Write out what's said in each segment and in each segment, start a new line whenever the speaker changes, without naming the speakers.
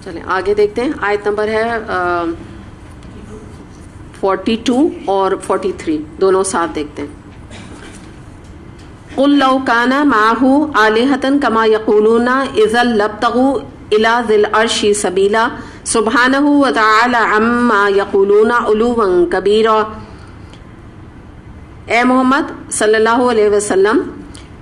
چلیں آگے دیکھتے ہیں. آیت نمبر ہے 42 اور 43 دونوں ساتھ دیکھتے ہیں. قُلْ لَوْ كَانَ مَعَهُ آلِهَةً كَمَا يَقُولُونَ إِذًا لَابْتَغُوا إِلَى ذِي الْعَرْشِ سَبِيلًا سُبْحَانَهُ وَتَعَالَى عَمَّا يَقُولُونَ عُلُوًّا كَبِيرًا. اے محمد صلی اللہ علیہ وسلم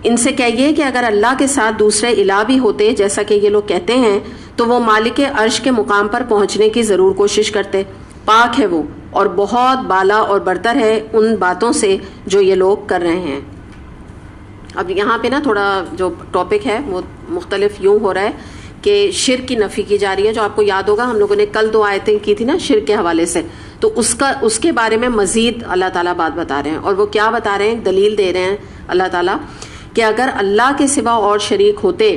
ان سے کہیے کہ اگر اللہ کے ساتھ دوسرے الہ بھی ہوتے جیسا کہ یہ لوگ کہتے ہیں تو وہ مالک عرش کے مقام پر پہنچنے کی ضرور کوشش کرتے. پاک ہے وہ اور بہت بالا اور برتر ہے ان باتوں سے جو یہ لوگ کر رہے ہیں. اب یہاں پہ نا تھوڑا جو ٹاپک ہے وہ مختلف یوں ہو رہا ہے کہ شرک کی نفی کی جا رہی ہے. جو آپ کو یاد ہوگا ہم لوگوں نے کل 2 آیتیں کی تھی نا شرک کے حوالے سے, تو اس کے بارے میں مزید اللہ تعالیٰ بات بتا رہے ہیں. اور وہ کیا بتا رہے ہیں, دلیل دے رہے ہیں اللہ تعالیٰ کہ اگر اللہ کے سوا اور شریک ہوتے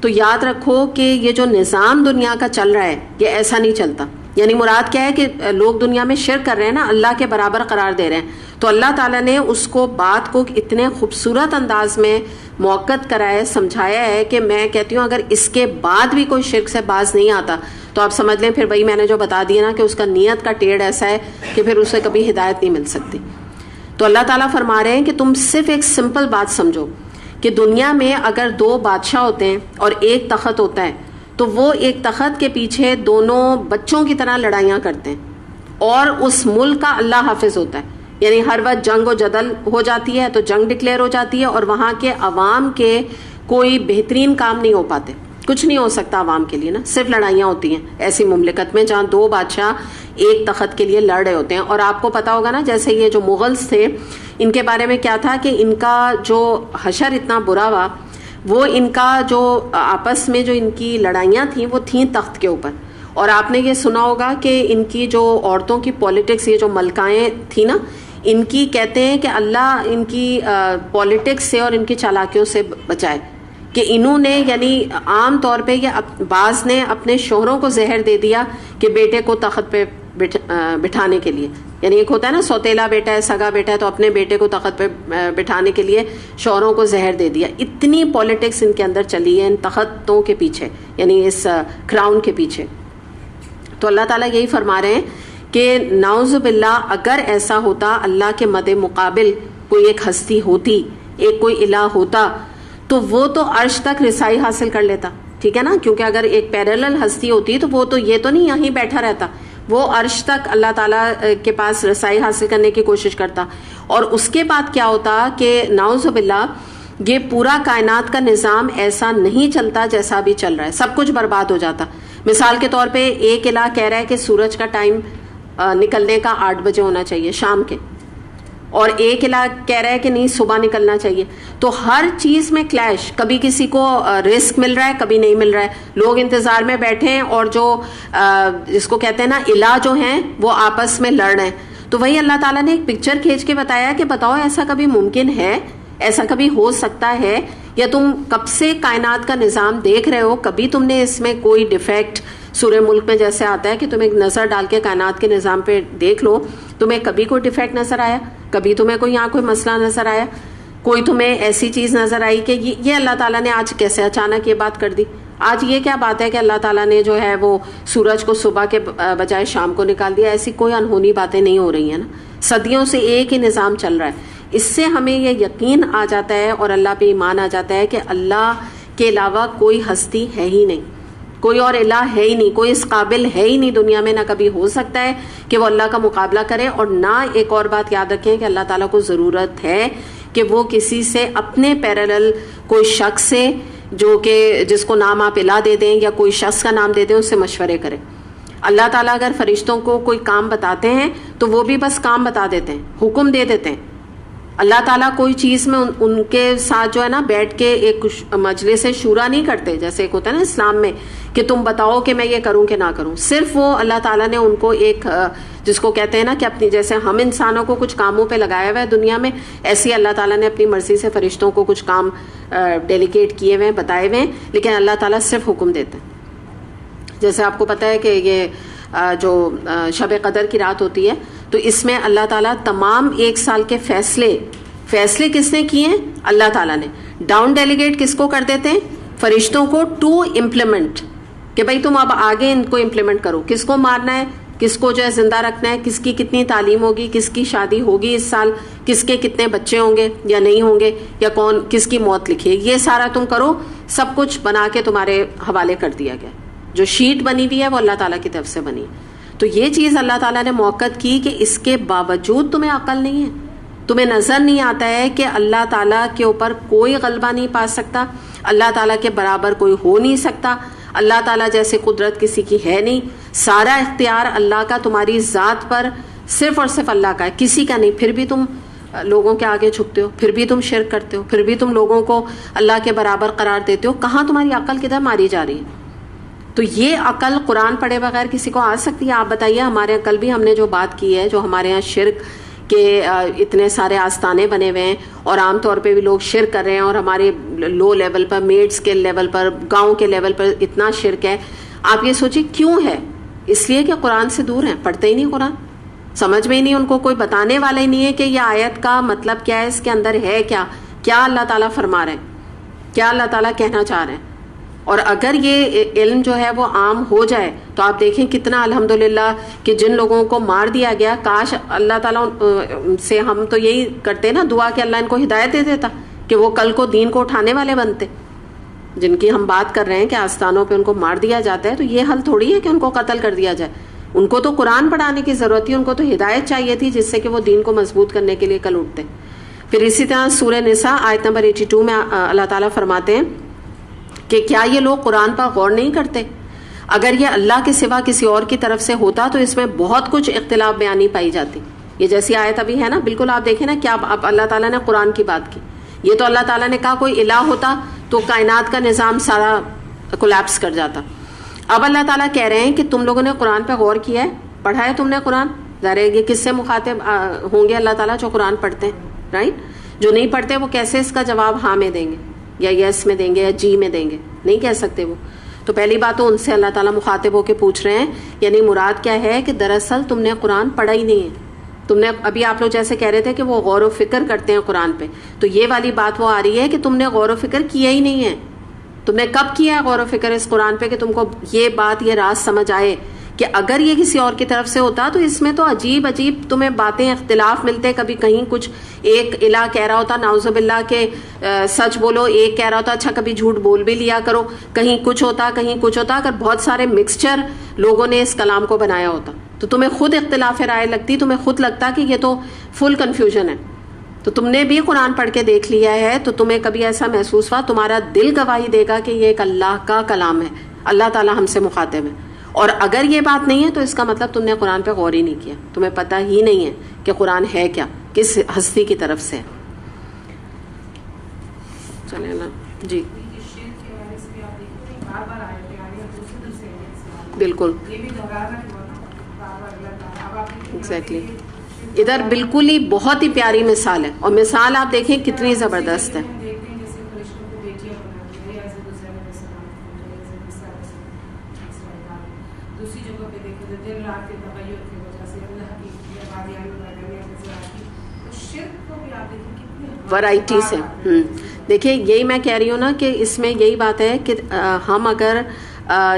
تو یاد رکھو کہ یہ جو نظام دنیا کا چل رہا ہے یہ ایسا نہیں چلتا. یعنی مراد کیا ہے کہ لوگ دنیا میں شرک کر رہے ہیں نا, اللہ کے برابر قرار دے رہے ہیں, تو اللہ تعالیٰ نے اس کو بات کو اتنے خوبصورت انداز میں موقت کرایا ہے, سمجھایا ہے کہ میں کہتی ہوں اگر اس کے بعد بھی کوئی شرک سے باز نہیں آتا تو آپ سمجھ لیں پھر وہی میں نے جو بتا دیا نا کہ اس کا نیت کا ٹیڑھ ایسا ہے کہ پھر اسے کبھی ہدایت نہیں مل سکتی. تو اللہ تعالیٰ فرما رہے ہیں کہ تم صرف ایک سمپل بات سمجھو کہ دنیا میں اگر 2 بادشاہ ہوتے ہیں اور ایک تخت ہوتا ہے تو وہ ایک تخت کے پیچھے دونوں بچوں کی طرح لڑائیاں کرتے ہیں اور اس ملک کا اللہ حافظ ہوتا ہے. یعنی ہر وقت جنگ و جدل ہو جاتی ہے تو جنگ ڈکلیئر ہو جاتی ہے اور وہاں کے عوام کے کوئی بہترین کام نہیں ہو پاتے, کچھ نہیں ہو سکتا عوام کے لیے نا, صرف لڑائیاں ہوتی ہیں ایسی مملکت میں جہاں 2 بادشاہ ایک تخت کے لیے لڑ رہے ہوتے ہیں. اور آپ کو پتا ہوگا نا جیسے یہ جو مغلز تھے ان کے بارے میں کیا تھا کہ ان کا جو حشر اتنا برا ہوا, وہ ان کا جو آپس میں جو ان کی لڑائیاں تھیں وہ تھیں تخت کے اوپر. اور آپ نے یہ سنا ہوگا کہ ان کی جو عورتوں کی پولیٹکس, یہ جو ملکائیں تھیں نا, ان کی کہتے ہیں کہ اللہ ان کی پولیٹکس سے اور ان کی چالاکیوں سے بچائے کہ انہوں نے یعنی عام طور پہ یہ بعض نے اپنے شوہروں کو زہر دے دیا کہ بیٹے کو تخت پہ بٹھانے کے لیے. یعنی ایک ہوتا ہے نا سوتیلا بیٹا ہے, سگا بیٹا ہے, تو اپنے بیٹے کو تخت پہ بٹھانے کے لیے شوہروں کو زہر دے دیا. اتنی پولیٹکس ان کے اندر چلی ہے ان تختوں کے پیچھے, یعنی اس کراؤن کے پیچھے. تو اللہ تعالیٰ یہی فرما رہے ہیں کہ نعوذ باللہ اگر ایسا ہوتا اللہ کے مد مقابل کوئی ایک ہستی ہوتی, ایک کوئی الہ ہوتا, تو وہ تو عرش تک رسائی حاصل کر لیتا. ٹھیک ہے نا, کیونکہ اگر ایک پیرالل ہستی ہوتی تو وہ تو یہ تو نہیں یہیں بیٹھا رہتا, وہ عرش تک اللہ تعالیٰ کے پاس رسائی حاصل کرنے کی کوشش کرتا. اور اس کے بعد کیا ہوتا کہ نعوذ باللہ یہ پورا کائنات کا نظام ایسا نہیں چلتا جیسا بھی چل رہا ہے, سب کچھ برباد ہو جاتا. مثال کے طور پہ ایک الہ کہہ رہا ہے کہ سورج کا ٹائم نکلنے کا 8 بجے ہونا چاہیے شام کے, اور ایک الہ کہہ رہا ہے کہ نہیں صبح نکلنا چاہیے. تو ہر چیز میں کلیش, کبھی کسی کو رزق مل رہا ہے کبھی نہیں مل رہا ہے, لوگ انتظار میں بیٹھے ہیں اور جو جس کو کہتے ہیں نا الہ جو ہیں وہ آپس میں لڑ رہے ہیں. تو وہی اللہ تعالیٰ نے ایک پکچر کھینچ کے بتایا کہ بتاؤ ایسا کبھی ممکن ہے, ایسا کبھی ہو سکتا ہے, یا تم کب سے کائنات کا نظام دیکھ رہے ہو, کبھی تم نے اس میں کوئی ڈیفیکٹ, سورہ ملک میں جیسے آتا ہے کہ تم ایک نظر ڈال کے کائنات کے نظام پہ دیکھ لو, تمہیں کبھی کوئی ڈیفیکٹ نظر آیا, کبھی تمہیں کوئی یہاں کوئی مسئلہ نظر آیا, کوئی تمہیں ایسی چیز نظر آئی کہ یہ اللہ تعالیٰ نے آج کیسے اچانک یہ بات کر دی. آج یہ کیا بات ہے کہ اللہ تعالیٰ نے جو ہے وہ سورج کو صبح کے بجائے شام کو نکال دیا. ایسی کوئی انہونی باتیں نہیں ہو رہی ہیں نا, صدیوں سے ایک ہی نظام چل رہا ہے. اس سے ہمیں یہ یقین آ جاتا ہے اور اللہ پہ ایمان آ جاتا ہے کہ اللہ کے علاوہ کوئی ہستی ہے ہی نہیں, کوئی اور الہ ہے ہی نہیں, کوئی اس قابل ہے ہی نہیں دنیا میں, نہ کبھی ہو سکتا ہے کہ وہ اللہ کا مقابلہ کرے. اور نہ ایک اور بات یاد رکھیں کہ اللہ تعالیٰ کو ضرورت ہے کہ وہ کسی سے اپنے پیرالل کوئی شخص سے جو کہ جس کو نام آپ الہ دے دیں یا کوئی شخص کا نام دے دیں اس سے مشورے کرے. اللہ تعالیٰ اگر فرشتوں کو کوئی کام بتاتے ہیں تو وہ بھی بس کام بتا دیتے ہیں, حکم دے دیتے ہیں. اللہ تعالیٰ کوئی چیز میں ان کے ساتھ جو ہے نا بیٹھ کے ایک مجلس شورا نہیں کرتے, جیسے ایک ہوتا ہے نا اسلام میں کہ تم بتاؤ کہ میں یہ کروں کہ نہ کروں. صرف وہ اللہ تعالیٰ نے ان کو ایک جس کو کہتے ہیں نا کہ اپنی, جیسے ہم انسانوں کو کچھ کاموں پہ لگایا ہوا ہے دنیا میں, ایسے اللہ تعالیٰ نے اپنی مرضی سے فرشتوں کو کچھ کام ڈیلیگیٹ کیے ہوئے ہیں, بتائے ہوئے ہیں, لیکن اللہ تعالیٰ صرف حکم دیتے ہیں. جیسے آپ کو پتہ ہے کہ یہ جو شب قدر کی رات ہوتی ہے تو اس میں اللہ تعالیٰ تمام 1 سال کے فیصلے کس نے کیے ہیں؟ اللہ تعالیٰ نے. ڈاؤن ڈیلیگیٹ کس کو کر دیتے ہیں؟ فرشتوں کو, ٹو امپلیمنٹ کہ بھائی تم اب آگے ان کو امپلیمنٹ کرو. کس کو مارنا ہے, کس کو جو ہے زندہ رکھنا ہے, کس کی کتنی تعلیم ہوگی, کس کی شادی ہوگی اس سال, کس کے کتنے بچے ہوں گے یا نہیں ہوں گے, یا کون کس کی موت لکھی ہے, یہ سارا تم کرو. سب کچھ بنا کے تمہارے حوالے کر دیا گیا. جو شیٹ بنی ہوئی ہے وہ اللہ تعالیٰ کی طرف سے بنی. تو یہ چیز اللہ تعالیٰ نے موقع کی کہ اس کے باوجود تمہیں عقل نہیں ہے, تمہیں نظر نہیں آتا ہے کہ اللہ تعالیٰ کے اوپر کوئی غلبہ نہیں پا سکتا, اللہ تعالیٰ کے برابر کوئی ہو نہیں سکتا, اللہ تعالیٰ جیسے قدرت کسی کی ہے نہیں, سارا اختیار اللہ کا تمہاری ذات پر صرف اور صرف اللہ کا ہے, کسی کا نہیں. پھر بھی تم لوگوں کے آگے جھکتے ہو, پھر بھی تم شرک کرتے ہو, پھر بھی تم لوگوں کو اللہ کے برابر قرار دیتے ہو. کہاں تمہاری عقل کدھر ماری جا رہی ہے؟ تو یہ عقل قرآن پڑھے بغیر کسی کو آ سکتی ہے؟ آپ بتائیے. ہمارے کل بھی ہم نے جو بات کی ہے, جو ہمارے یہاں شرک کہ اتنے سارے آستانے بنے ہوئے ہیں اور عام طور پہ بھی لوگ شرک کر رہے ہیں, اور ہمارے لو لیول پر, میڈس کے لیول پر, گاؤں کے لیول پر اتنا شرک ہے. آپ یہ سوچیں کیوں ہے؟ اس لیے کہ قرآن سے دور ہیں, پڑھتے ہی نہیں قرآن, سمجھ میں ہی نہیں, ان کو کوئی بتانے والا ہی نہیں ہے کہ یہ آیت کا مطلب کیا ہے, اس کے اندر ہے کیا, کیا اللہ تعالیٰ فرما رہے ہیں, کیا اللہ تعالیٰ کہنا چاہ رہے ہیں. اور اگر یہ علم جو ہے وہ عام ہو جائے تو آپ دیکھیں کتنا الحمدللہ کہ جن لوگوں کو مار دیا گیا, کاش اللہ تعالیٰ سے ہم تو یہی کرتے نا دعا کہ اللہ ان کو ہدایت دے دیتا کہ وہ کل کو دین کو اٹھانے والے بنتے. جن کی ہم بات کر رہے ہیں کہ آستانوں پہ ان کو مار دیا جاتا ہے, تو یہ حل تھوڑی ہے کہ ان کو قتل کر دیا جائے. ان کو تو قرآن پڑھانے کی ضرورت تھی, ان کو تو ہدایت چاہیے تھی جس سے کہ وہ دین کو مضبوط کرنے کے لیے کل اٹھتے. پھر اسی طرح سورہ نساء آیت نمبر 82 میں اللہ تعالیٰ فرماتے ہیں کہ کیا یہ لوگ قرآن پر غور نہیں کرتے؟ اگر یہ اللہ کے سوا کسی اور کی طرف سے ہوتا تو اس میں بہت کچھ اختلاف بیانی پائی جاتی. یہ جیسی آیت ابھی ہے نا, بالکل آپ دیکھیں نا کیا اب اللہ تعالیٰ نے قرآن کی بات کی. یہ تو اللہ تعالیٰ نے کہا کوئی الہ ہوتا تو کائنات کا نظام سارا کولیپس کر جاتا. اب اللہ تعالیٰ کہہ رہے ہیں کہ تم لوگوں نے قرآن پہ غور کیا ہے, پڑھا ہے تم نے قرآن. ظاہر ہے یہ کس سے مخاطب ہوں گے اللہ تعالیٰ؟ جو قرآن پڑھتے ہیں, رائٹ. جو نہیں پڑھتے وہ کیسے اس کا جواب ہاں میں دیں گے, یا یس میں دیں گے, یا جی میں دیں گے؟ نہیں کہہ سکتے وہ. تو پہلی بات تو ان سے اللہ تعالیٰ مخاطب ہو کے پوچھ رہے ہیں, یعنی مراد کیا ہے کہ دراصل تم نے قرآن پڑھا ہی نہیں ہے. تم نے ابھی آپ لوگ جیسے کہہ رہے تھے کہ وہ غور و فکر کرتے ہیں قرآن پہ, تو یہ والی بات وہ آ رہی ہے کہ تم نے غور و فکر کیا ہی نہیں ہے. تم نے کب کیا ہے غور و فکر اس قرآن پہ کہ تم کو یہ بات, یہ راز سمجھ آئے کہ اگر یہ کسی اور کی طرف سے ہوتا تو اس میں تو عجیب عجیب تمہیں باتیں, اختلاف ملتے. کبھی کہیں کچھ ایک الہ کہہ رہا ہوتا نعوذ باللہ کہ سچ بولو, ایک کہہ رہا ہوتا اچھا کبھی جھوٹ بول بھی لیا کرو, کہیں کچھ ہوتا کہیں کچھ ہوتا. اگر بہت سارے مکسچر لوگوں نے اس کلام کو بنایا ہوتا تو تمہیں خود اختلاف رائے لگتی, تمہیں خود لگتا کہ یہ تو فل کنفیوژن ہے. تو تم نے بھی قرآن پڑھ کے دیکھ لیا ہے تو تمہیں کبھی ایسا محسوس ہوا, تمہارا دل گواہی دے گا کہ یہ ایک اللہ کا کلام ہے, اللہ تعالیٰ ہم سے مخاطب ہے. اور اگر یہ بات نہیں ہے تو اس کا مطلب تم نے قرآن پہ غور ہی نہیں کیا, تمہیں پتہ ہی نہیں ہے کہ قرآن ہے کیا, کس ہستی کی طرف سے. چلیں نا جی, بالکل ایگزیکٹلی. ادھر بالکل ہی بہت ہی پیاری مثال ہے, اور مثال آپ دیکھیں کتنی زبردست ہے. ورائٹیز ہیں. دیکھیں یہی میں کہہ رہی ہوں نا کہ اس میں یہی بات ہے کہ ہم اگر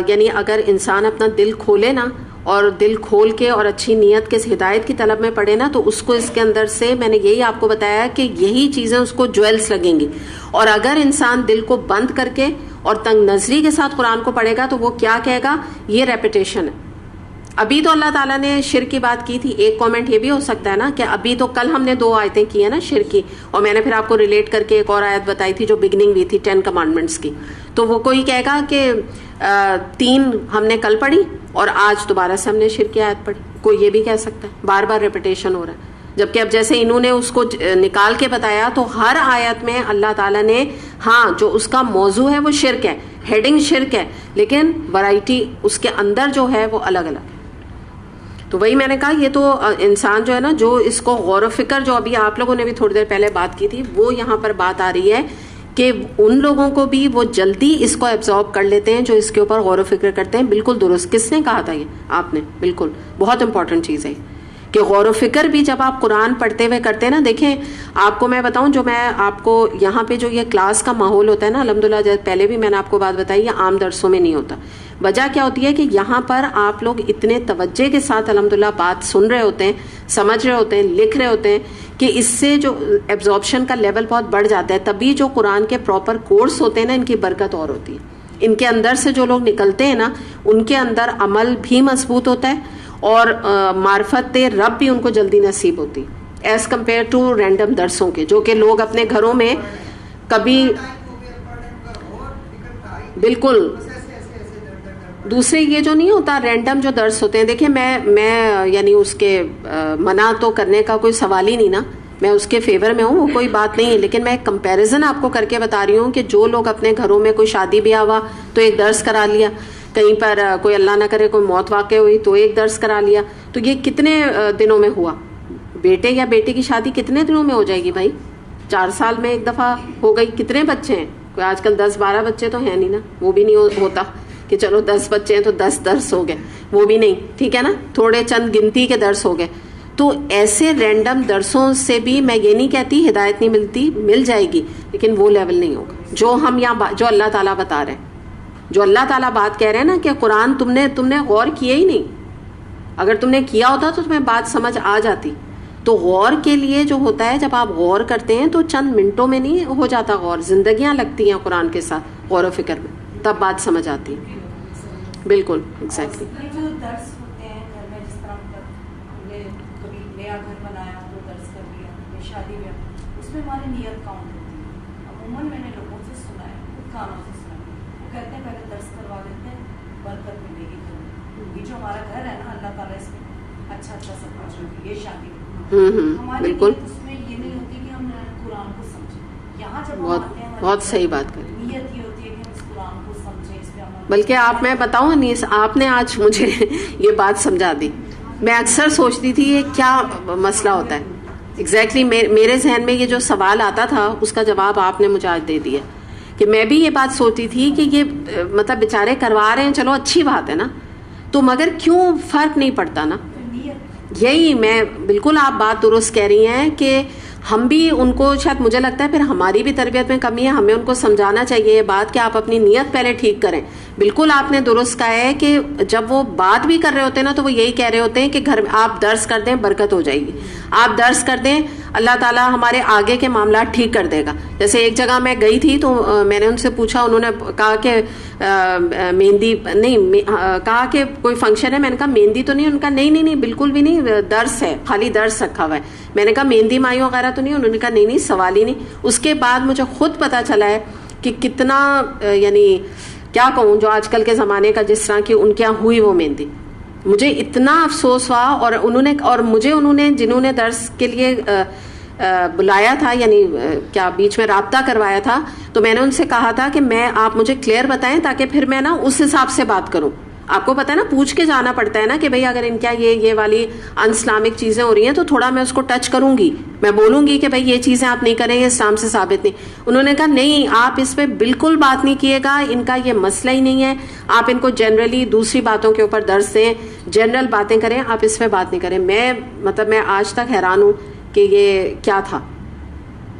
یعنی اگر انسان اپنا دل کھولے نا, اور دل کھول کے اور اچھی نیت کے ہدایت کی طلب میں پڑے نا, تو اس کو اس کے اندر سے میں نے یہی آپ کو بتایا کہ یہی چیزیں اس کو جویلز لگیں گی. اور اگر انسان دل کو بند کر کے اور تنگ نظری کے ساتھ قرآن کو پڑھے گا تو وہ کیا کہے گا, یہ ریپیٹیشن ہے. ابھی تو اللہ تعالیٰ نے شرک کی بات کی تھی. ایک کامنٹ یہ بھی ہو سکتا ہے نا کہ ابھی تو کل ہم نے 2 آیتیں کی ہیں نا شرک کی, اور میں نے پھر آپ کو ریلیٹ کر کے ایک اور آیت بتائی تھی جو بگننگ بھی تھی 10 کمانڈمنٹس کی. تو وہ کوئی کہے گا کہ 3 ہم نے کل پڑھی اور آج دوبارہ سے ہم نے شرک کی آیت پڑھی. کوئی یہ بھی کہہ سکتا ہے, بار بار ریپیٹیشن ہو رہا ہے. جبکہ اب جیسے انہوں نے اس کو نکال کے بتایا تو ہر آیت میں اللہ تعالیٰ نے ہاں جو اس کا موضوع ہے وہ شرک ہے, ہیڈنگ شرک ہے, لیکن ورائٹی اس کے اندر جو ہے وہ الگ الگ. تو وہی میں نے کہا یہ تو انسان جو ہے نا, جو اس کو غور و فکر, جو ابھی آپ لوگوں نے بھی تھوڑی دیر پہلے بات کی تھی, وہ یہاں پر بات آ رہی ہے کہ ان لوگوں کو بھی وہ جلدی اس کو ایبزارب کر لیتے ہیں جو اس کے اوپر غور و فکر کرتے ہیں. بالکل درست. کس نے کہا تھا یہ؟ آپ نے. بالکل بہت امپورٹنٹ چیز ہے کہ غور و فکر بھی جب آپ قرآن پڑھتے ہوئے کرتے ہیں نا. دیکھیں آپ کو میں بتاؤں, جو میں آپ کو یہاں پہ جو یہ کلاس کا ماحول ہوتا ہے نا, الحمدللہ جیسے پہلے بھی میں نے آپ کو بات بتائی, یہ عام درسوں میں نہیں ہوتا. وجہ کیا ہوتی ہے کہ یہاں پر آپ لوگ اتنے توجہ کے ساتھ الحمدللہ بات سن رہے ہوتے ہیں, سمجھ رہے ہوتے ہیں, لکھ رہے ہوتے ہیں کہ اس سے جو ایبزارپشن کا لیول بہت بڑھ جاتا ہے. تبھی جو قرآن کے پراپر کورس ہوتے ہیں نا, ان کی برکت اور ہوتی ہے. ان کے اندر سے جو لوگ نکلتے ہیں نا, ان کے اندر عمل بھی مضبوط ہوتا ہے اور معرفت رب بھی ان کو جلدی نصیب ہوتی ایز کمپیئر ٹو رینڈم درسوں کے, جو کہ لوگ اپنے گھروں میں کبھی بالکل دوسرے یہ جو نہیں ہوتا رینڈم جو درس ہوتے ہیں. دیکھیں میں یعنی اس کے منع تو کرنے کا کوئی سوال ہی نہیں نا, میں اس کے فیور میں ہوں, وہ کوئی بات نہیں ہے. لیکن میں ایک کمپیریزن آپ کو کر کے بتا رہی ہوں کہ جو لوگ اپنے گھروں میں کوئی شادی بیاہ ہوا تو ایک درس کرا لیا, کہیں پر کوئی اللہ نہ کرے کوئی موت واقع ہوئی تو ایک درس کرا لیا, تو یہ کتنے دنوں میں ہوا؟ بیٹے یا بیٹی کی شادی کتنے دنوں میں ہو جائے گی بھائی؟ 4 سال میں ایک دفعہ ہو گئی. کتنے بچے ہیں؟ کوئی آج کل 10-12 بچے تو ہیں نہیں نا, وہ بھی نہیں ہوتا کہ چلو 10 بچے ہیں تو 10 درس ہو گئے, وہ بھی نہیں, ٹھیک ہے نا, تھوڑے چند گنتی کے درس ہو گئے. تو ایسے رینڈم درسوں سے بھی میں یہ نہیں کہتی ہدایت نہیں ملتی, مل جائے گی, لیکن وہ لیول نہیں ہوگا جو ہم یہاں جو اللہ تعالیٰ بتا رہے ہیں, جو اللہ تعالیٰ بات کہہ رہے ہیں نا کہ قرآن تم نے غور کیا ہی نہیں. اگر تم نے کیا ہوتا تو تمہیں بات سمجھ آ جاتی. تو غور کے لیے جو ہوتا ہے, جب آپ غور کرتے ہیں تو چند منٹوں میں نہیں ہو جاتا غور, زندگیاں لگتی ہیں قرآن کے ساتھ غور و فکر میں, تب بات سمجھ آتی ہے. بالکل ایگزیکٹلی.
جو درس ہوتے ہیں گھر میں, جس طرح ہم نے کبھی نیا گھر بنایا تو درس کر لیا, شادی میں اس میں ہماری نیت کاؤنٹ ہوتی ہے. عموماً میں نے لوگوں سے سنا ہے, خود کانوں سے سنا ہے, وہ کہتے ہیں پہلے درس کروا دیتے ہیں, برکت ملے گی گھر میں. یہ جو ہمارا گھر ہے نا, اللہ تعالیٰ اس میں اچھا سب کچھ ہوگی. یہ شادی ہماری نیت اس میں یہ نہیں ہوتی کہ ہم قرآن کو سمجھیں. یہاں جب ہم آتے ہیں
بہت صحیح بات کری,
نیت یہ ہوتی ہے کہ ہم اس قرآن کو سمجھیں, اس پہ عمل.
بلکہ آپ, میں بتاؤں انیس, آپ نے آج مجھے یہ بات سمجھا دی. میں اکثر سوچتی تھی یہ کیا مسئلہ ہوتا ہے. ایگزیکٹلی میرے ذہن میں یہ جو سوال آتا تھا اس کا جواب آپ نے مجھے آج دے دیا. کہ میں بھی یہ بات سوچتی تھی کہ یہ مطلب بیچارے کروا رہے ہیں, چلو اچھی بات ہے نا, تو مگر کیوں فرق نہیں پڑتا نا. یہی میں بالکل آپ بات درست کہہ رہی ہیں کہ ہم بھی ان کو, شاید مجھے لگتا ہے پھر ہماری بھی تربیت میں کمی ہے, ہمیں ان کو سمجھانا چاہیے یہ بات کہ آپ اپنی نیت پہلے ٹھیک کریں. بالکل آپ نے درست کہا ہے کہ جب وہ بات بھی کر رہے ہوتے ہیں نا تو وہ یہی کہہ رہے ہوتے ہیں کہ گھر میں آپ درس کر دیں برکت ہو جائے گی, آپ درس کر دیں اللہ تعالیٰ ہمارے آگے کے معاملات ٹھیک کر دے گا. جیسے ایک جگہ میں گئی تھی تو میں نے ان سے پوچھا, انہوں نے کہا کہ مہندی نہیں, کہا کہ کوئی فنکشن ہے, میں نے کہا مہندی تو نہیں, ان کا نہیں بالکل بھی نہیں, درس ہے, خالی درس رکھا ہوا ہے. میں نے کہا مہندی مائی وغیرہ تو نہیں, انہوں نے کہا نہیں سوال ہی نہیں. اس کے بعد مجھے خود پتا چلا ہے کہ کتنا یعنی کیا کہوں, جو آج کل کے زمانے کا جس طرح کی ان کے یہاں ہوئی وہ مہندی, مجھے اتنا افسوس ہوا. اور مجھے انہوں نے جنہوں نے درس کے لیے بلایا تھا, یعنی کیا بیچ میں رابطہ کروایا تھا, تو میں نے ان سے کہا تھا کہ آپ مجھے کلیئر بتائیں تاکہ پھر میں نا اس حساب سے بات کروں. آپ کو پتا ہے نا, پوچھ کے جانا پڑتا ہے نا کہ بھئی اگر ان کیا یہ والی ان اسلامک چیزیں ہو رہی ہیں تو تھوڑا میں اس کو ٹچ کروں گی, میں بولوں گی کہ بھئی یہ چیزیں آپ نہیں کریں, یہ اسلام سے ثابت نہیں. انہوں نے کہا نہیں, آپ اس پہ بالکل بات نہیں کیے گا, ان کا یہ مسئلہ ہی نہیں ہے, آپ ان کو جنرلی دوسری باتوں کے اوپر درس دیں, جنرل باتیں کریں, آپ اس پہ بات نہیں کریں. میں آج تک حیران ہوں کہ یہ کیا تھا.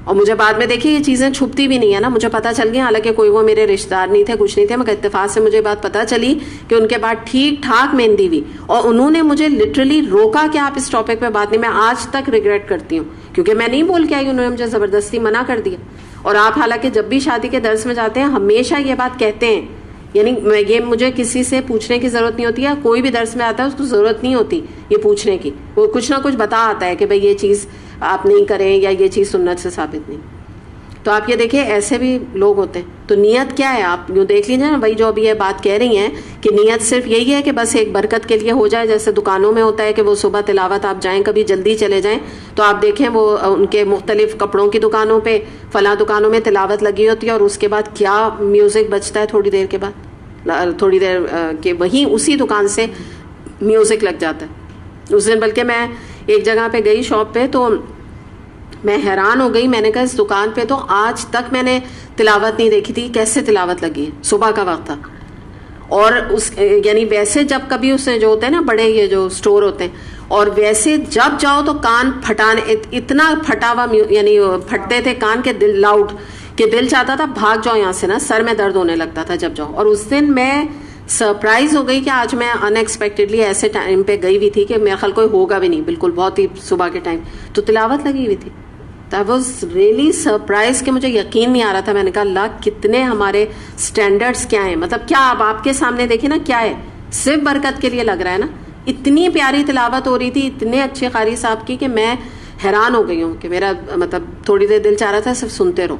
اور مجھے بعد میں دیکھیے یہ چیزیں چھپتی بھی نہیں ہے نا, مجھے پتا چل گیا, حالانکہ کوئی وہ میرے رشتہ دار نہیں تھے, کچھ نہیں تھے, مگر اتفاق سے مجھے بات پتا چلی کہ ان کے بعد ٹھیک ٹھاک مہندی ہوئی, اور انہوں نے مجھے لٹرلی روکا کہ آپ اس ٹاپک پہ بات نہیں. میں آج تک ریگریٹ کرتی ہوں کیونکہ میں نہیں بول کے آئی, انہوں نے مجھے زبردستی منع کر دیا. اور آپ حالانکہ جب بھی شادی کے درس میں جاتے ہیں ہمیشہ یہ بات کہتے ہیں, یعنی یہ مجھے کسی سے پوچھنے کی ضرورت نہیں ہوتی ہے, کوئی بھی درس میں آتا ہے اس کو ضرورت نہیں ہوتی یہ پوچھنے کی, وہ کچھ نہ کچھ بتا آتا ہے کہ بھئی یہ چیز آپ نہیں کریں یا یہ چیز سنت سے ثابت نہیں. تو آپ یہ دیکھیں ایسے بھی لوگ ہوتے ہیں. تو نیت کیا ہے آپ یوں دیکھ لیجیے نا, وہی جو ابھی یہ بات کہہ رہی ہیں کہ نیت صرف یہی ہے کہ بس ایک برکت کے لیے ہو جائے. جیسے دکانوں میں ہوتا ہے کہ وہ صبح تلاوت آپ جائیں, کبھی جلدی چلے جائیں تو آپ دیکھیں وہ ان کے مختلف کپڑوں کی دکانوں پہ, فلاں دکانوں میں تلاوت لگی ہوتی ہے, اور اس کے بعد کیا میوزک بجتا ہے تھوڑی دیر کے بعد, تھوڑی دیر کے وہیں اسی دکان سے میوزک لگ جاتا ہے. اس دن بلکہ میں ایک جگہ پہ گئی شاپ پہ, تو میں حیران ہو گئی. میں نے کہا اس دکان پہ تو آج تک میں نے تلاوت نہیں دیکھی تھی, کیسے تلاوت لگی ہے, صبح کا وقت تھا. اور اس یعنی ویسے جب کبھی اس میں جو ہوتے ہیں نا بڑے یہ جو سٹور ہوتے ہیں، اور ویسے جب جاؤ تو کان پھٹانے، اتنا پھٹا ہوا یعنی پھٹتے تھے کان کے دل لاؤڈ کہ دل چاہتا تھا بھاگ جاؤ یہاں سے نا، سر میں درد ہونے لگتا تھا جب جاؤ. اور اس دن میں سرپرائز ہو گئی کہ آج میں ان ایکسپیکٹڈلی ایسے ٹائم پہ گئی ہوئی تھی کہ میرے خیال کوئی ہوگا بھی نہیں، بالکل بہت ہی صبح کے ٹائم تو تلاوت لگی ہوئی تھی. I was really surprised کہ مجھے یقین نہیں آ رہا تھا. میں نے کہا اللہ کتنے ہمارے سٹینڈرڈز کیا ہیں، مطلب کیا آپ کے سامنے دیکھیں نا کیا ہے، صرف برکت کے لیے لگ رہا ہے نا. اتنی پیاری تلاوت ہو رہی تھی اتنے اچھے قاری صاحب کی کہ میں حیران ہو گئی ہوں کہ میرا مطلب تھوڑی دیر دل چاہ رہا تھا صرف سنتے رہو.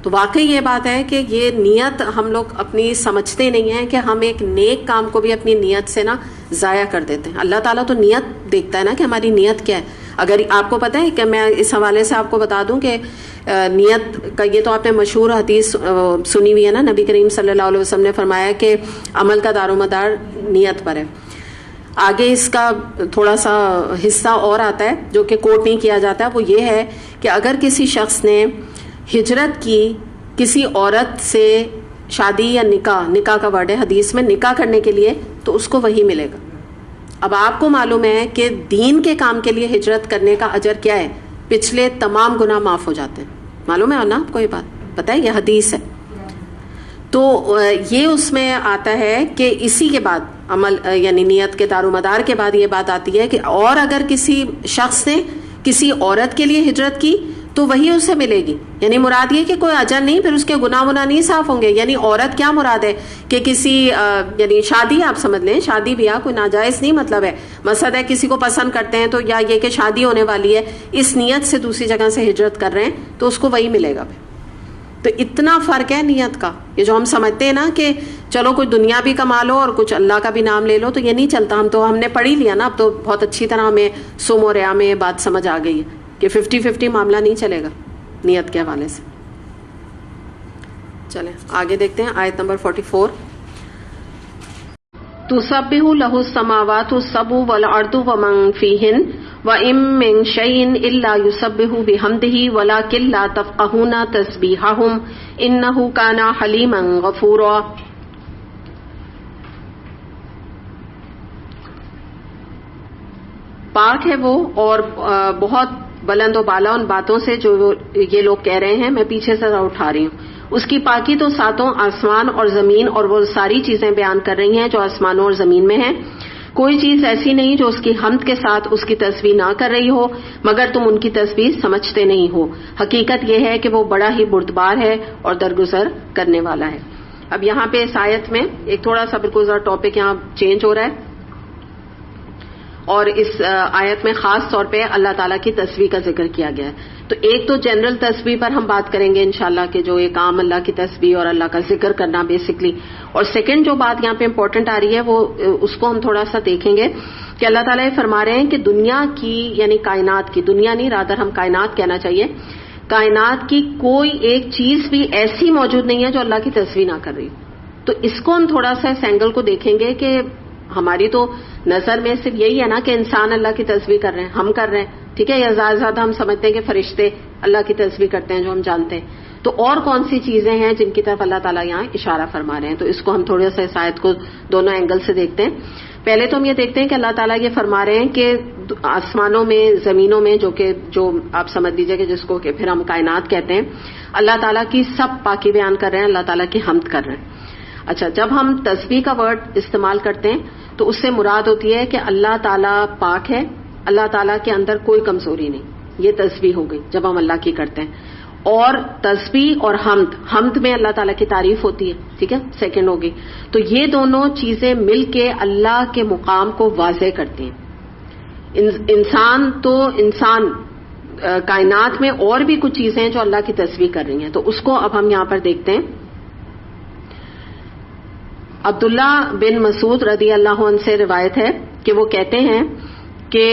تو واقعی یہ بات ہے کہ یہ نیت ہم لوگ اپنی سمجھتے نہیں ہیں کہ ہم ایک نیک کام کو بھی اپنی نیت سے نا ضائع کر دیتے ہیں. اللہ تعالیٰ تو نیت دیکھتا ہے نا کہ ہماری نیت کیا ہے. اگر آپ کو پتہ ہے کہ میں اس حوالے سے آپ کو بتا دوں کہ نیت کا یہ تو آپ نے مشہور حدیث سنی ہوئی ہے نا، نبی کریم صلی اللہ علیہ وسلم نے فرمایا کہ عمل کا دار و مدار نیت پر ہے. آگے اس کا تھوڑا سا حصہ اور آتا ہے جو کہ کوٹ نہیں کیا جاتا، وہ یہ ہے کہ اگر کسی شخص نے ہجرت کی کسی عورت سے شادی یا نکاح کا ورڈ ہے حدیث میں، نکاح کرنے کے لیے، تو اس کو وہی ملے گا. اب آپ کو معلوم ہے کہ دین کے کام کے لیے ہجرت کرنے کا اجر کیا ہے، پچھلے تمام گناہ معاف ہو جاتے ہیں. معلوم ہے نا آپ کو یہ بات، پتہ ہے یہ حدیث ہے. تو یہ اس میں آتا ہے کہ اسی کے بعد عمل یعنی نیت کے دار و مدار کے بعد یہ بات آتی ہے کہ اور اگر کسی شخص نے کسی عورت کے لیے ہجرت کی تو وہی اسے ملے گی. یعنی مراد یہ کہ کوئی اجر نہیں، پھر اس کے گناہ نہیں صاف ہوں گے. یعنی عورت کیا مراد ہے کہ کسی یعنی شادی آپ سمجھ لیں، شادی بیاہ کوئی ناجائز نہیں مطلب ہے. مقصد ہے کسی کو پسند کرتے ہیں تو یا یہ کہ شادی ہونے والی ہے، اس نیت سے دوسری جگہ سے ہجرت کر رہے ہیں تو اس کو وہی ملے گا. تو اتنا فرق ہے نیت کا. یہ جو ہم سمجھتے ہیں نا کہ چلو کوئی دنیا بھی کما لو اور کچھ اللہ کا بھی نام لے لو، تو یہ نہیں چلتا. ہم نے پڑھ ہی لیا نا، اب تو بہت اچھی طرح ہمیں سم و ریا میں بات سمجھ آ گئی ہے کہ 50-50 معاملہ نہیں چلے گا نیت کے حوالے سے. چلیں آگے دیکھتے ہیں آیت نمبر 44. تسبح له السماوات السبع والارض ومن فيهن وإن من شيء إلا يسبح بحمده ولكن لا تفقهون تسبيحهم إنه كان حليما غفورا. پاک ہے وہ اور بہت بلند و بالا ان باتوں سے جو یہ لوگ کہہ رہے ہیں. میں پیچھے سے اٹھا رہی ہوں. اس کی پاکی تو ساتوں آسمان اور زمین اور وہ ساری چیزیں بیان کر رہی ہیں جو آسمانوں اور زمین میں ہیں. کوئی چیز ایسی نہیں جو اس کی حمد کے ساتھ اس کی تسبیح نہ کر رہی ہو، مگر تم ان کی تسبیح سمجھتے نہیں ہو. حقیقت یہ ہے کہ وہ بڑا ہی بردبار ہے اور درگزر کرنے والا ہے. اب یہاں پہ اس آیت میں ایک تھوڑا سا بالکل ٹاپک یہاں چینج ہو رہا ہے، اور اس آیت میں خاص طور پہ اللہ تعالیٰ کی تسبیح کا ذکر کیا گیا ہے. تو ایک تو جنرل تسبیح پر ہم بات کریں گے انشاءاللہ کہ جو ایک عام اللہ کی تسبیح اور اللہ کا ذکر کرنا بیسکلی. اور سیکنڈ جو بات یہاں پہ امپورٹنٹ آ رہی ہے وہ اس کو ہم تھوڑا سا دیکھیں گے کہ اللہ تعالیٰ یہ فرما رہے ہیں کہ دنیا کی یعنی کائنات کی، دنیا نہیں رادر ہم کائنات کہنا چاہیے، کائنات کی کوئی ایک چیز بھی ایسی موجود نہیں ہے جو اللہ کی تسبیح نہ کر رہی. تو اس کو ہم تھوڑا سا اس اینگل کو دیکھیں گے کہ ہماری تو نظر میں صرف یہی ہے نا کہ انسان اللہ کی تسبیح کر رہے ہیں، ہم کر رہے ہیں، ٹھیک ہے، یا زیادہ زیادہ ہم سمجھتے ہیں کہ فرشتے اللہ کی تسبیح کرتے ہیں جو ہم جانتے ہیں. تو اور کون سی چیزیں ہیں جن کی طرف اللہ تعالیٰ یہاں اشارہ فرما رہے ہیں؟ تو اس کو ہم تھوڑا سا اس آیت کو دونوں اینگل سے دیکھتے ہیں. پہلے تو ہم یہ دیکھتے ہیں کہ اللہ تعالیٰ یہ فرما رہے ہیں کہ آسمانوں میں زمینوں میں جو آپ سمجھ لیجئے کہ جس کو کہ پھر ہم کائنات کہتے ہیں، اللہ تعالیٰ کی سب پاکی بیان کر رہے ہیں، اللہ تعالیٰ کی حمد کر رہے ہیں. اچھا، جب ہم تسبیح کا ورڈ استعمال کرتے ہیں تو اس سے مراد ہوتی ہے کہ اللہ تعالیٰ پاک ہے، اللہ تعالیٰ کے اندر کوئی کمزوری نہیں. یہ تسبیح ہو گئی جب ہم اللہ کی کرتے ہیں. اور تسبیح اور حمد میں اللہ تعالیٰ کی تعریف ہوتی ہے، ٹھیک ہے، سیکنڈ ہوگی. تو یہ دونوں چیزیں مل کے اللہ کے مقام کو واضح کرتی ہیں. انسان کائنات میں اور بھی کچھ چیزیں ہیں جو اللہ کی تسبیح کر رہی ہیں. تو اس کو اب ہم یہاں پر دیکھتے ہیں. عبداللہ بن مسعود رضی اللہ عنہ سے روایت ہے کہ وہ کہتے ہیں کہ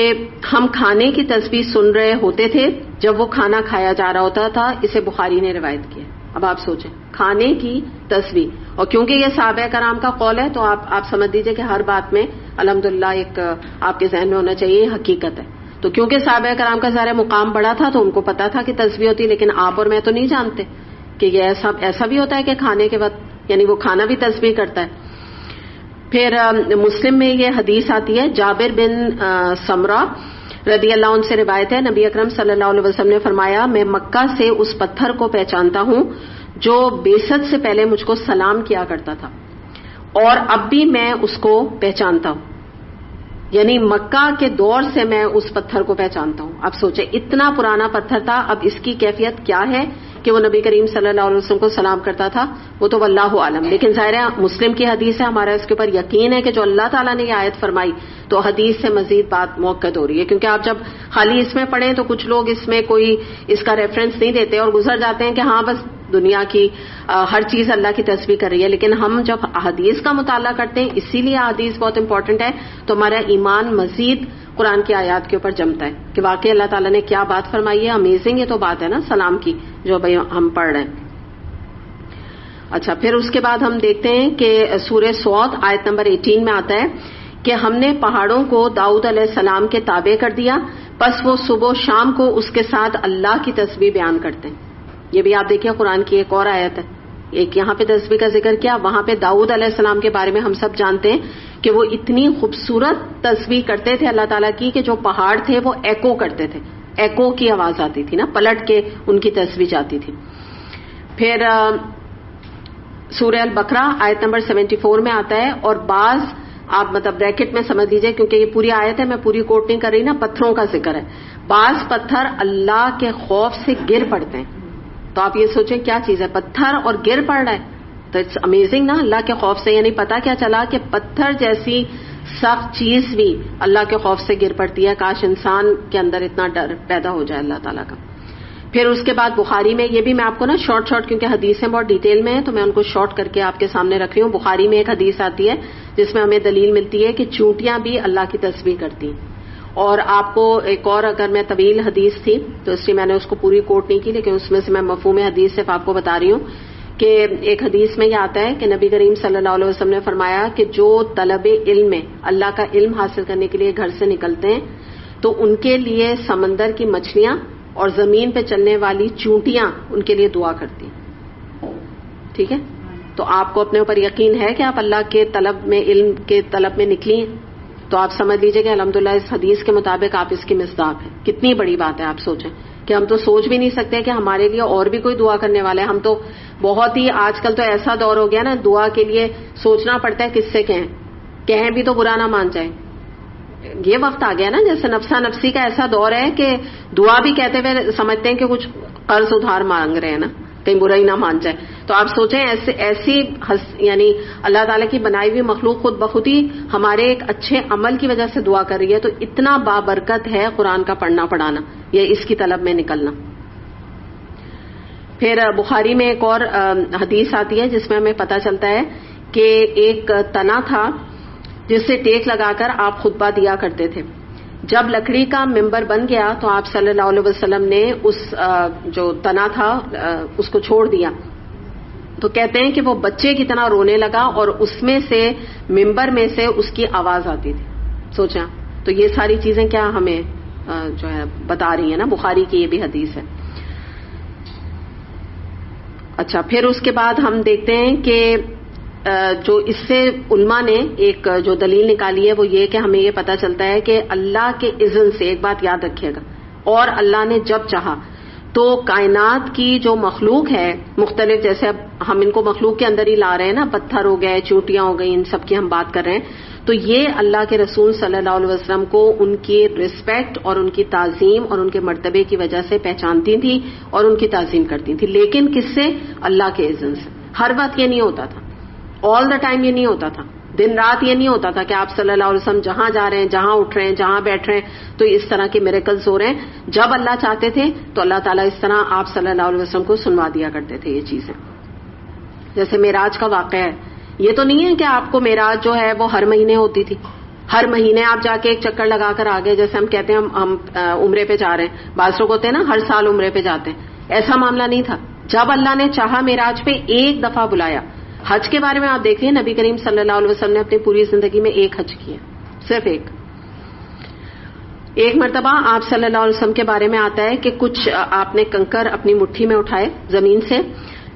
ہم کھانے کی تسبیح سن رہے ہوتے تھے جب وہ کھانا کھایا جا رہا ہوتا تھا. اسے بخاری نے روایت کیا. اب آپ سوچیں کھانے کی تسبیح، اور کیونکہ یہ صحابہ کرام کا قول ہے تو آپ سمجھ لیجئے کہ ہر بات میں الحمدللہ ایک آپ کے ذہن میں ہونا چاہیے یہ حقیقت ہے. تو کیونکہ صحابہ کرام کا ظاہر مقام بڑا تھا تو ان کو پتا تھا کہ تسبیح ہوتی، لیکن آپ اور میں تو نہیں جانتے کہ یہ ایسا بھی ہوتا ہے کہ کھانے کے وقت یعنی وہ کھانا بھی تسبیح کرتا ہے. پھر مسلم میں یہ حدیث آتی ہے، جابر بن سمرہ رضی اللہ عنہ سے روایت ہے، نبی اکرم صلی اللہ علیہ وسلم نے فرمایا، میں مکہ سے اس پتھر کو پہچانتا ہوں جو بعثت سے پہلے مجھ کو سلام کیا کرتا تھا، اور اب بھی میں اس کو پہچانتا ہوں. یعنی مکہ کے دور سے میں اس پتھر کو پہچانتا ہوں. اب سوچیں اتنا پرانا پتھر تھا، اب اس کی کیفیت کیا ہے کہ وہ نبی کریم صلی اللہ علیہ وسلم کو سلام کرتا تھا، وہ تو واللہ عالم. لیکن ظاہر ہے مسلم کی حدیث ہے، ہمارا اس کے اوپر یقین ہے کہ جو اللہ تعالیٰ نے یہ آیت فرمائی تو حدیث سے مزید بات موقع ہو رہی ہے. کیونکہ آپ جب خالی اس میں پڑھیں تو کچھ لوگ اس میں کوئی اس کا ریفرنس نہیں دیتے اور گزر جاتے ہیں کہ ہاں بس دنیا کی ہر چیز اللہ کی تسبیح کر رہی ہے. لیکن ہم جب احادیث کا مطالعہ کرتے ہیں، اسی لیے احادیث بہت امپورٹنٹ ہے، تو ہمارا ایمان مزید قرآن کی آیات کے اوپر جمتا ہے کہ واقعی اللہ تعالیٰ نے کیا بات فرمائی ہے. امیزنگ یہ تو بات ہے نا سلام کی جو بھائی ہم پڑھ رہے ہیں. اچھا، پھر اس کے بعد ہم دیکھتے ہیں کہ سورہ صاد آیت نمبر 18 میں آتا ہے کہ ہم نے پہاڑوں کو داؤد علیہ السلام کے تابع کر دیا، پس وہ صبح و شام کو اس کے ساتھ اللہ کی تسبیح بیان کرتے ہیں. یہ بھی آپ دیکھیں قرآن کی ایک اور آیت ہے. ایک یہاں پہ تسبیح کا ذکر کیا، وہاں پہ داؤد علیہ السلام کے بارے میں ہم سب جانتے ہیں کہ وہ اتنی خوبصورت تسبیح کرتے تھے اللہ تعالیٰ کی کہ جو پہاڑ تھے وہ ایکو کرتے تھے، ایکو کی آواز آتی تھی نا، پلٹ کے ان کی تسبیح جاتی تھی. پھر سورہ البقرہ آیت نمبر 74 میں آتا ہے، اور بعض آپ مطلب بریکٹ میں سمجھ لیجئے کیونکہ یہ پوری آیت ہے، میں پوری کوٹ نہیں کر رہی نا، پتھروں کا ذکر ہے. بعض پتھر اللہ کے خوف سے گر پڑتے ہیں. تو آپ یہ سوچیں کیا چیز ہے، پتھر اور گر پڑ رہا ہے، تو اٹس امیزنگ نا. اللہ کے خوف سے، یعنی پتہ کیا چلا کہ پتھر جیسی سخت چیز بھی اللہ کے خوف سے گر پڑتی ہے. کاش انسان کے اندر اتنا ڈر پیدا ہو جائے اللہ تعالیٰ کا. پھر اس کے بعد بخاری میں، یہ بھی میں آپ کو نا شارٹ کیونکہ حدیثیں بہت ڈیٹیل میں ہیں تو میں ان کو شارٹ کر کے آپ کے سامنے رکھ رہی ہوں. بخاری میں ایک حدیث آتی ہے جس میں ہمیں دلیل ملتی ہے کہ چونٹیاں بھی اللہ کی تسبیح کرتی ہیں. اور آپ کو ایک اور، اگر میں طویل حدیث تھی تو اس لیے میں نے اس کو پوری کوٹ نہیں کی، لیکن اس میں سے میں مفہوم حدیث صرف آپ کو بتا رہی ہوں کہ ایک حدیث میں یہ آتا ہے کہ نبی کریم صلی اللہ علیہ وسلم نے فرمایا کہ جو طلب علم میں اللہ کا علم حاصل کرنے کے لیے گھر سے نکلتے ہیں تو ان کے لیے سمندر کی مچھلیاں اور زمین پہ چلنے والی چونٹیاں ان کے لیے دعا کرتی ہیں. ٹھیک ہے، تو آپ کو اپنے اوپر یقین ہے کہ آپ اللہ کے طلب میں، علم کے طلب میں نکلی ہیں، تو آپ سمجھ لیجئے کہ الحمدللہ اس حدیث کے مطابق آپ اس کی مصداق ہیں. کتنی بڑی بات ہے. آپ سوچیں کہ ہم تو سوچ بھی نہیں سکتے کہ ہمارے لیے اور بھی کوئی دعا کرنے والا ہے. ہم تو بہت ہی، آج کل تو ایسا دور ہو گیا نا، دعا کے لیے سوچنا پڑتا ہے کس سے کہیں بھی تو برا نہ مان جائیں. یہ وقت آ گیا نا جیسے نفسا نفسی کا ایسا دور ہے کہ دعا بھی کہتے ہوئے سمجھتے ہیں کہ کچھ قرض ادھار مانگ رہے ہیں نا، کہیں برا ہی نہ مان جائے. تو آپ سوچیں ایسی یعنی اللہ تعالیٰ کی بنائی ہوئی مخلوق خود بخود ہی ہمارے ایک اچھے عمل کی وجہ سے دعا کر رہی ہے، تو اتنا بابرکت ہے قرآن کا پڑھنا پڑھانا، یہ اس کی طلب میں نکلنا. پھر بخاری میں ایک اور حدیث آتی ہے جس میں ہمیں پتہ چلتا ہے کہ ایک تنا تھا جس سے ٹیک لگا کر آپ خطبہ دیا کرتے تھے. جب لکڑی کا ممبر بن گیا تو آپ صلی اللہ علیہ وسلم نے اس جو تنا تھا اس کو چھوڑ دیا. تو کہتے ہیں کہ وہ بچے کی طرح رونے لگا اور اس میں سے ممبر میں سے اس کی آواز آتی تھی. سوچا تو یہ ساری چیزیں کیا ہمیں جو ہے بتا رہی ہیں نا، بخاری کی یہ بھی حدیث ہے. اچھا، پھر اس کے بعد ہم دیکھتے ہیں کہ جو اس سے علماء نے ایک جو دلیل نکالی ہے وہ یہ کہ ہمیں یہ پتہ چلتا ہے کہ اللہ کے اذن سے، ایک بات یاد رکھیے گا، اور اللہ نے جب چاہا تو کائنات کی جو مخلوق ہے مختلف، جیسے اب ہم ان کو مخلوق کے اندر ہی لا رہے ہیں نا، پتھر ہو گئے، چوٹیاں ہو گئی، ان سب کی ہم بات کر رہے ہیں، تو یہ اللہ کے رسول صلی اللہ علیہ وسلم کو ان کی رسپیکٹ اور ان کی تعظیم اور ان کے مرتبے کی وجہ سے پہچانتی تھی اور ان کی تعظیم کرتی تھی. لیکن کس سے؟ اللہ کے اذن سے. ہر وقت یہ نہیں ہوتا تھا، آل دا ٹائم یہ نہیں ہوتا تھا، دن رات یہ نہیں ہوتا تھا کہ آپ صلی اللہ علیہ وسلم جہاں جا رہے ہیں، جہاں اٹھ رہے ہیں، جہاں بیٹھ رہے ہیں تو اس طرح کے میریکلز ہو رہے ہیں. جب اللہ چاہتے تھے تو اللہ تعالیٰ اس طرح آپ صلی اللہ علیہ وسلم کو سنوا دیا کرتے تھے یہ چیزیں. جیسے معراج کا واقعہ ہے، یہ تو نہیں ہے کہ آپ کو معراج جو ہے وہ ہر مہینے ہوتی تھی، ہر مہینے آپ جا کے ایک چکر لگا کر آگے، جیسے ہم کہتے ہیں ہم عمرے پہ جا رہے ہیں، بعض لوگ ہوتے ہیں نا ہر سال عمرے پہ جاتے ہیں. ایسا معاملہ نہیں تھا. جب اللہ نے چاہا معراج پہ ایک دفعہ بلایا. حج کے بارے میں آپ دیکھیں، نبی کریم صلی اللہ علیہ وسلم نے اپنی پوری زندگی میں ایک حج کیا، صرف ایک مرتبہ. آپ صلی اللہ علیہ وسلم کے بارے میں آتا ہے کہ کچھ آپ نے کنکر اپنی مٹھی میں اٹھائے زمین سے،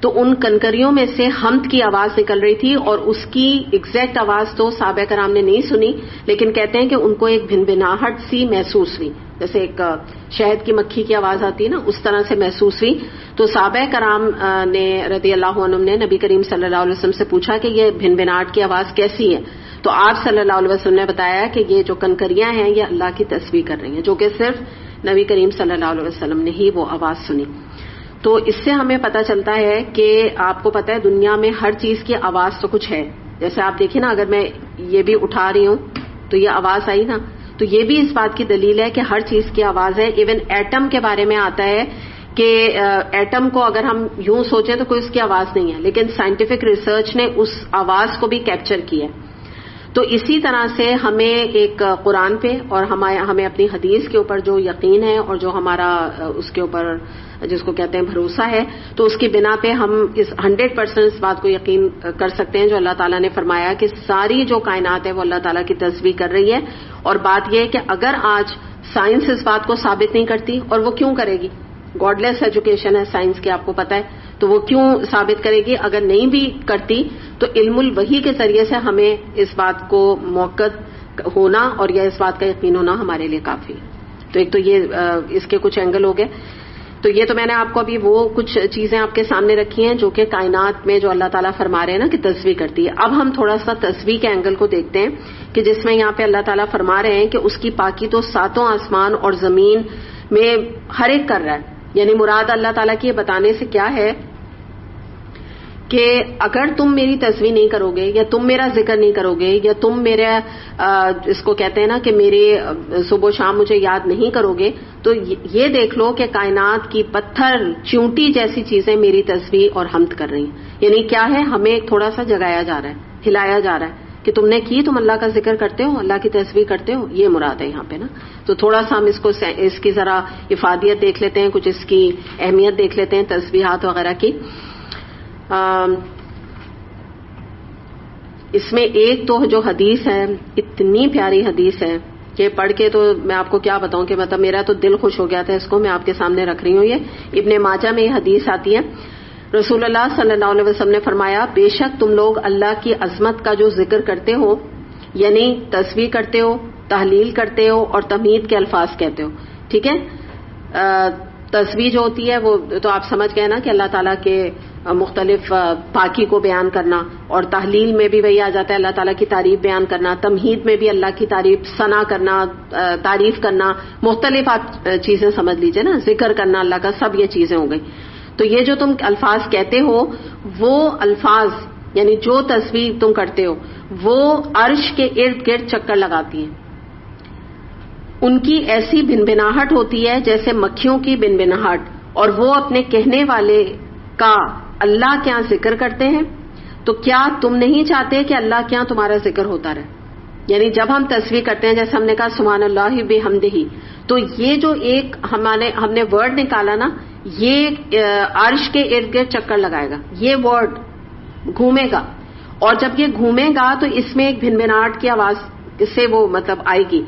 تو ان کنکریوں میں سے حمد کی آواز نکل رہی تھی، اور اس کی ایگزیکٹ آواز تو صحابہ کرام نے نہیں سنی، لیکن کہتے ہیں کہ ان کو ایک بھنبھناہٹ سی محسوس ہوئی، جیسے ایک شہد کی مکھی کی آواز آتی ہے نا، اس طرح سے محسوس ہوئی. تو صحابہ کرام نے رضی اللہ عنہم نے نبی کریم صلی اللہ علیہ وسلم سے پوچھا کہ یہ بھنبھناہٹ کی آواز کیسی ہے؟ تو آپ صلی اللہ علیہ وسلم نے بتایا کہ یہ جو کنکریاں ہیں یہ اللہ کی تسبیح کر رہی ہیں، جو کہ صرف نبی کریم صلی اللہ علیہ وسلم نے ہی وہ آواز سنی. تو اس سے ہمیں پتہ چلتا ہے کہ آپ کو پتہ ہے دنیا میں ہر چیز کی آواز تو کچھ ہے. جیسے آپ دیکھیں نا، اگر میں یہ بھی اٹھا رہی ہوں تو یہ آواز آئی نا، تو یہ بھی اس بات کی دلیل ہے کہ ہر چیز کی آواز ہے. ایون ایٹم کے بارے میں آتا ہے کہ ایٹم کو اگر ہم یوں سوچیں تو کوئی اس کی آواز نہیں ہے، لیکن سائنٹیفک ریسرچ نے اس آواز کو بھی کیپچر کیا ہے. تو اسی طرح سے ہمیں ایک قرآن پہ اور ہمیں اپنی حدیث کے اوپر جو یقین ہے اور جو ہمارا اس کے اوپر جس کو کہتے ہیں بھروسہ ہے، تو اس کی بنا پہ ہم اس 100% اس بات کو یقین کر سکتے ہیں جو اللہ تعالیٰ نے فرمایا کہ ساری جو کائنات ہے وہ اللہ تعالیٰ کی تسبیح کر رہی ہے. اور بات یہ ہے کہ اگر آج سائنس اس بات کو ثابت نہیں کرتی، اور وہ کیوں کرے گی؟ گاڈ لیس ایجوکیشن ہے سائنس کی، آپ کو پتہ ہے، تو وہ کیوں ثابت کرے گی؟ اگر نہیں بھی کرتی تو علم الوحی کے ذریعے سے ہمیں اس بات کو موقع ہونا اور یا اس بات کا یقین ہونا ہمارے لیے کافی ہے. تو ایک تو یہ اس کے کچھ اینگل ہو گئے. تو یہ تو میں نے آپ کو ابھی وہ کچھ چیزیں آپ کے سامنے رکھی ہیں جو کہ کائنات میں جو اللہ تعالیٰ فرما رہے ہیں نا کہ تسبیح کرتی ہے. اب ہم تھوڑا سا تسبیح کے اینگل کو دیکھتے ہیں کہ جس میں یہاں پہ اللہ تعالیٰ فرما رہے ہیں کہ اس کی پاکی تو ساتوں آسمان اور زمین میں ہر ایک کر رہا ہے. یعنی مراد اللہ تعالیٰ کی یہ بتانے سے کیا ہے کہ اگر تم میری تسبیح نہیں کرو گے یا تم میرا ذکر نہیں کرو گے یا تم میرے اس کو کہتے ہیں نا کہ میرے صبح و شام مجھے یاد نہیں کرو گے، تو یہ دیکھ لو کہ کائنات کی پتھر چونٹی جیسی چیزیں میری تسبیح اور حمد کر رہی ہیں. یعنی کیا ہے، ہمیں تھوڑا سا جگایا جا رہا ہے، ہلایا جا رہا ہے کہ تم نے کی، تم اللہ کا ذکر کرتے ہو، اللہ کی تسبیح کرتے ہو. یہ مراد ہے یہاں پہ نا. تو تھوڑا سا ہم اس کی ذرا افادیت دیکھ لیتے ہیں، کچھ اس کی اہمیت دیکھ لیتے ہیں تسبیحات وغیرہ کی. اس میں ایک تو جو حدیث ہے، اتنی پیاری حدیث ہے کہ پڑھ کے تو میں آپ کو کیا بتاؤں کہ مطلب میرا تو دل خوش ہو گیا تھا. اس کو میں آپ کے سامنے رکھ رہی ہوں. یہ ابن ماجہ میں یہ حدیث آتی ہے. رسول اللہ صلی اللہ علیہ وسلم نے فرمایا، بے شک تم لوگ اللہ کی عظمت کا جو ذکر کرتے ہو، یعنی تسبیح کرتے ہو، تحلیل کرتے ہو اور تحمید کے الفاظ کہتے ہو. ٹھیک ہے، تسبیح جو ہوتی ہے وہ تو آپ سمجھ گئے نا کہ اللہ تعالیٰ کے مختلف پاکی کو بیان کرنا، اور تحلیل میں بھی وہی آ جاتا ہے اللہ تعالیٰ کی تعریف بیان کرنا، تمہید میں بھی اللہ کی تعریف ثنا کرنا، تعریف کرنا، مختلف آپ چیزیں سمجھ لیجئے نا، ذکر کرنا اللہ کا، سب یہ چیزیں ہو گئی. تو یہ جو تم الفاظ کہتے ہو، وہ الفاظ یعنی جو تسبیح تم کرتے ہو وہ عرش کے ارد گرد چکر لگاتی ہیں. ان کی ایسی بھنبھناہٹ ہوتی ہے جیسے مکھیوں کی بھنبھناہٹ، اور وہ اپنے کہنے والے کا اللہ کے ہاں ذکر کرتے ہیں. تو کیا تم نہیں چاہتے کہ اللہ کے ہاں تمہارا ذکر ہوتا رہے؟ یعنی جب ہم تسبیح کرتے ہیں، جیسے ہم نے کہا سبحان اللہ بحمدہ، تو یہ جو ایک ہم نے ورڈ نکالا نا، یہ عرش کے ارد گرد چکر لگائے گا، یہ ورڈ گھومے گا، اور جب یہ گھومے گا تو اس میں ایک بھنبھناہٹ کی آواز سے وہ مطلب آئے گی،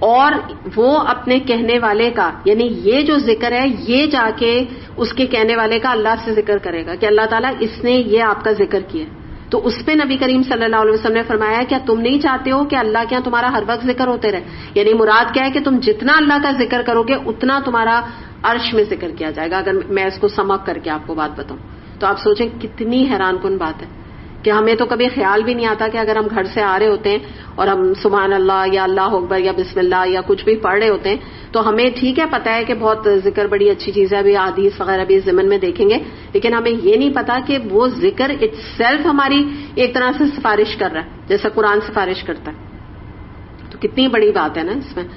اور وہ اپنے کہنے والے کا یعنی یہ جو ذکر ہے یہ جا کے اس کے کہنے والے کا اللہ سے ذکر کرے گا کہ اللہ تعالیٰ اس نے یہ آپ کا ذکر کیا. تو اس پہ نبی کریم صلی اللہ علیہ وسلم نے فرمایا کیا تم نہیں چاہتے ہو کہ اللہ کے یہاں تمہارا ہر وقت ذکر ہوتے رہے؟ یعنی مراد کیا ہے کہ تم جتنا اللہ کا ذکر کرو گے اتنا تمہارا عرش میں ذکر کیا جائے گا. اگر میں اس کو سم اپ کر کے آپ کو بات بتاؤں تو آپ سوچیں کتنی حیران کن بات ہے کہ ہمیں تو کبھی خیال بھی نہیں آتا کہ اگر ہم گھر سے آ رہے ہوتے ہیں اور ہم سبحان اللہ یا اللہ اکبر یا بسم اللہ یا کچھ بھی پڑھ رہے ہوتے ہیں تو ہمیں ٹھیک ہے پتہ ہے کہ بہت ذکر بڑی اچھی چیز ہے، ابھی حدیث وغیرہ بھی اس ضمن میں دیکھیں گے، لیکن ہمیں یہ نہیں پتا کہ وہ ذکر اٹ سیلف ہماری ایک طرح سے سفارش کر رہا ہے جیسا قرآن سفارش کرتا ہے. تو کتنی بڑی بات ہے نا اس میں.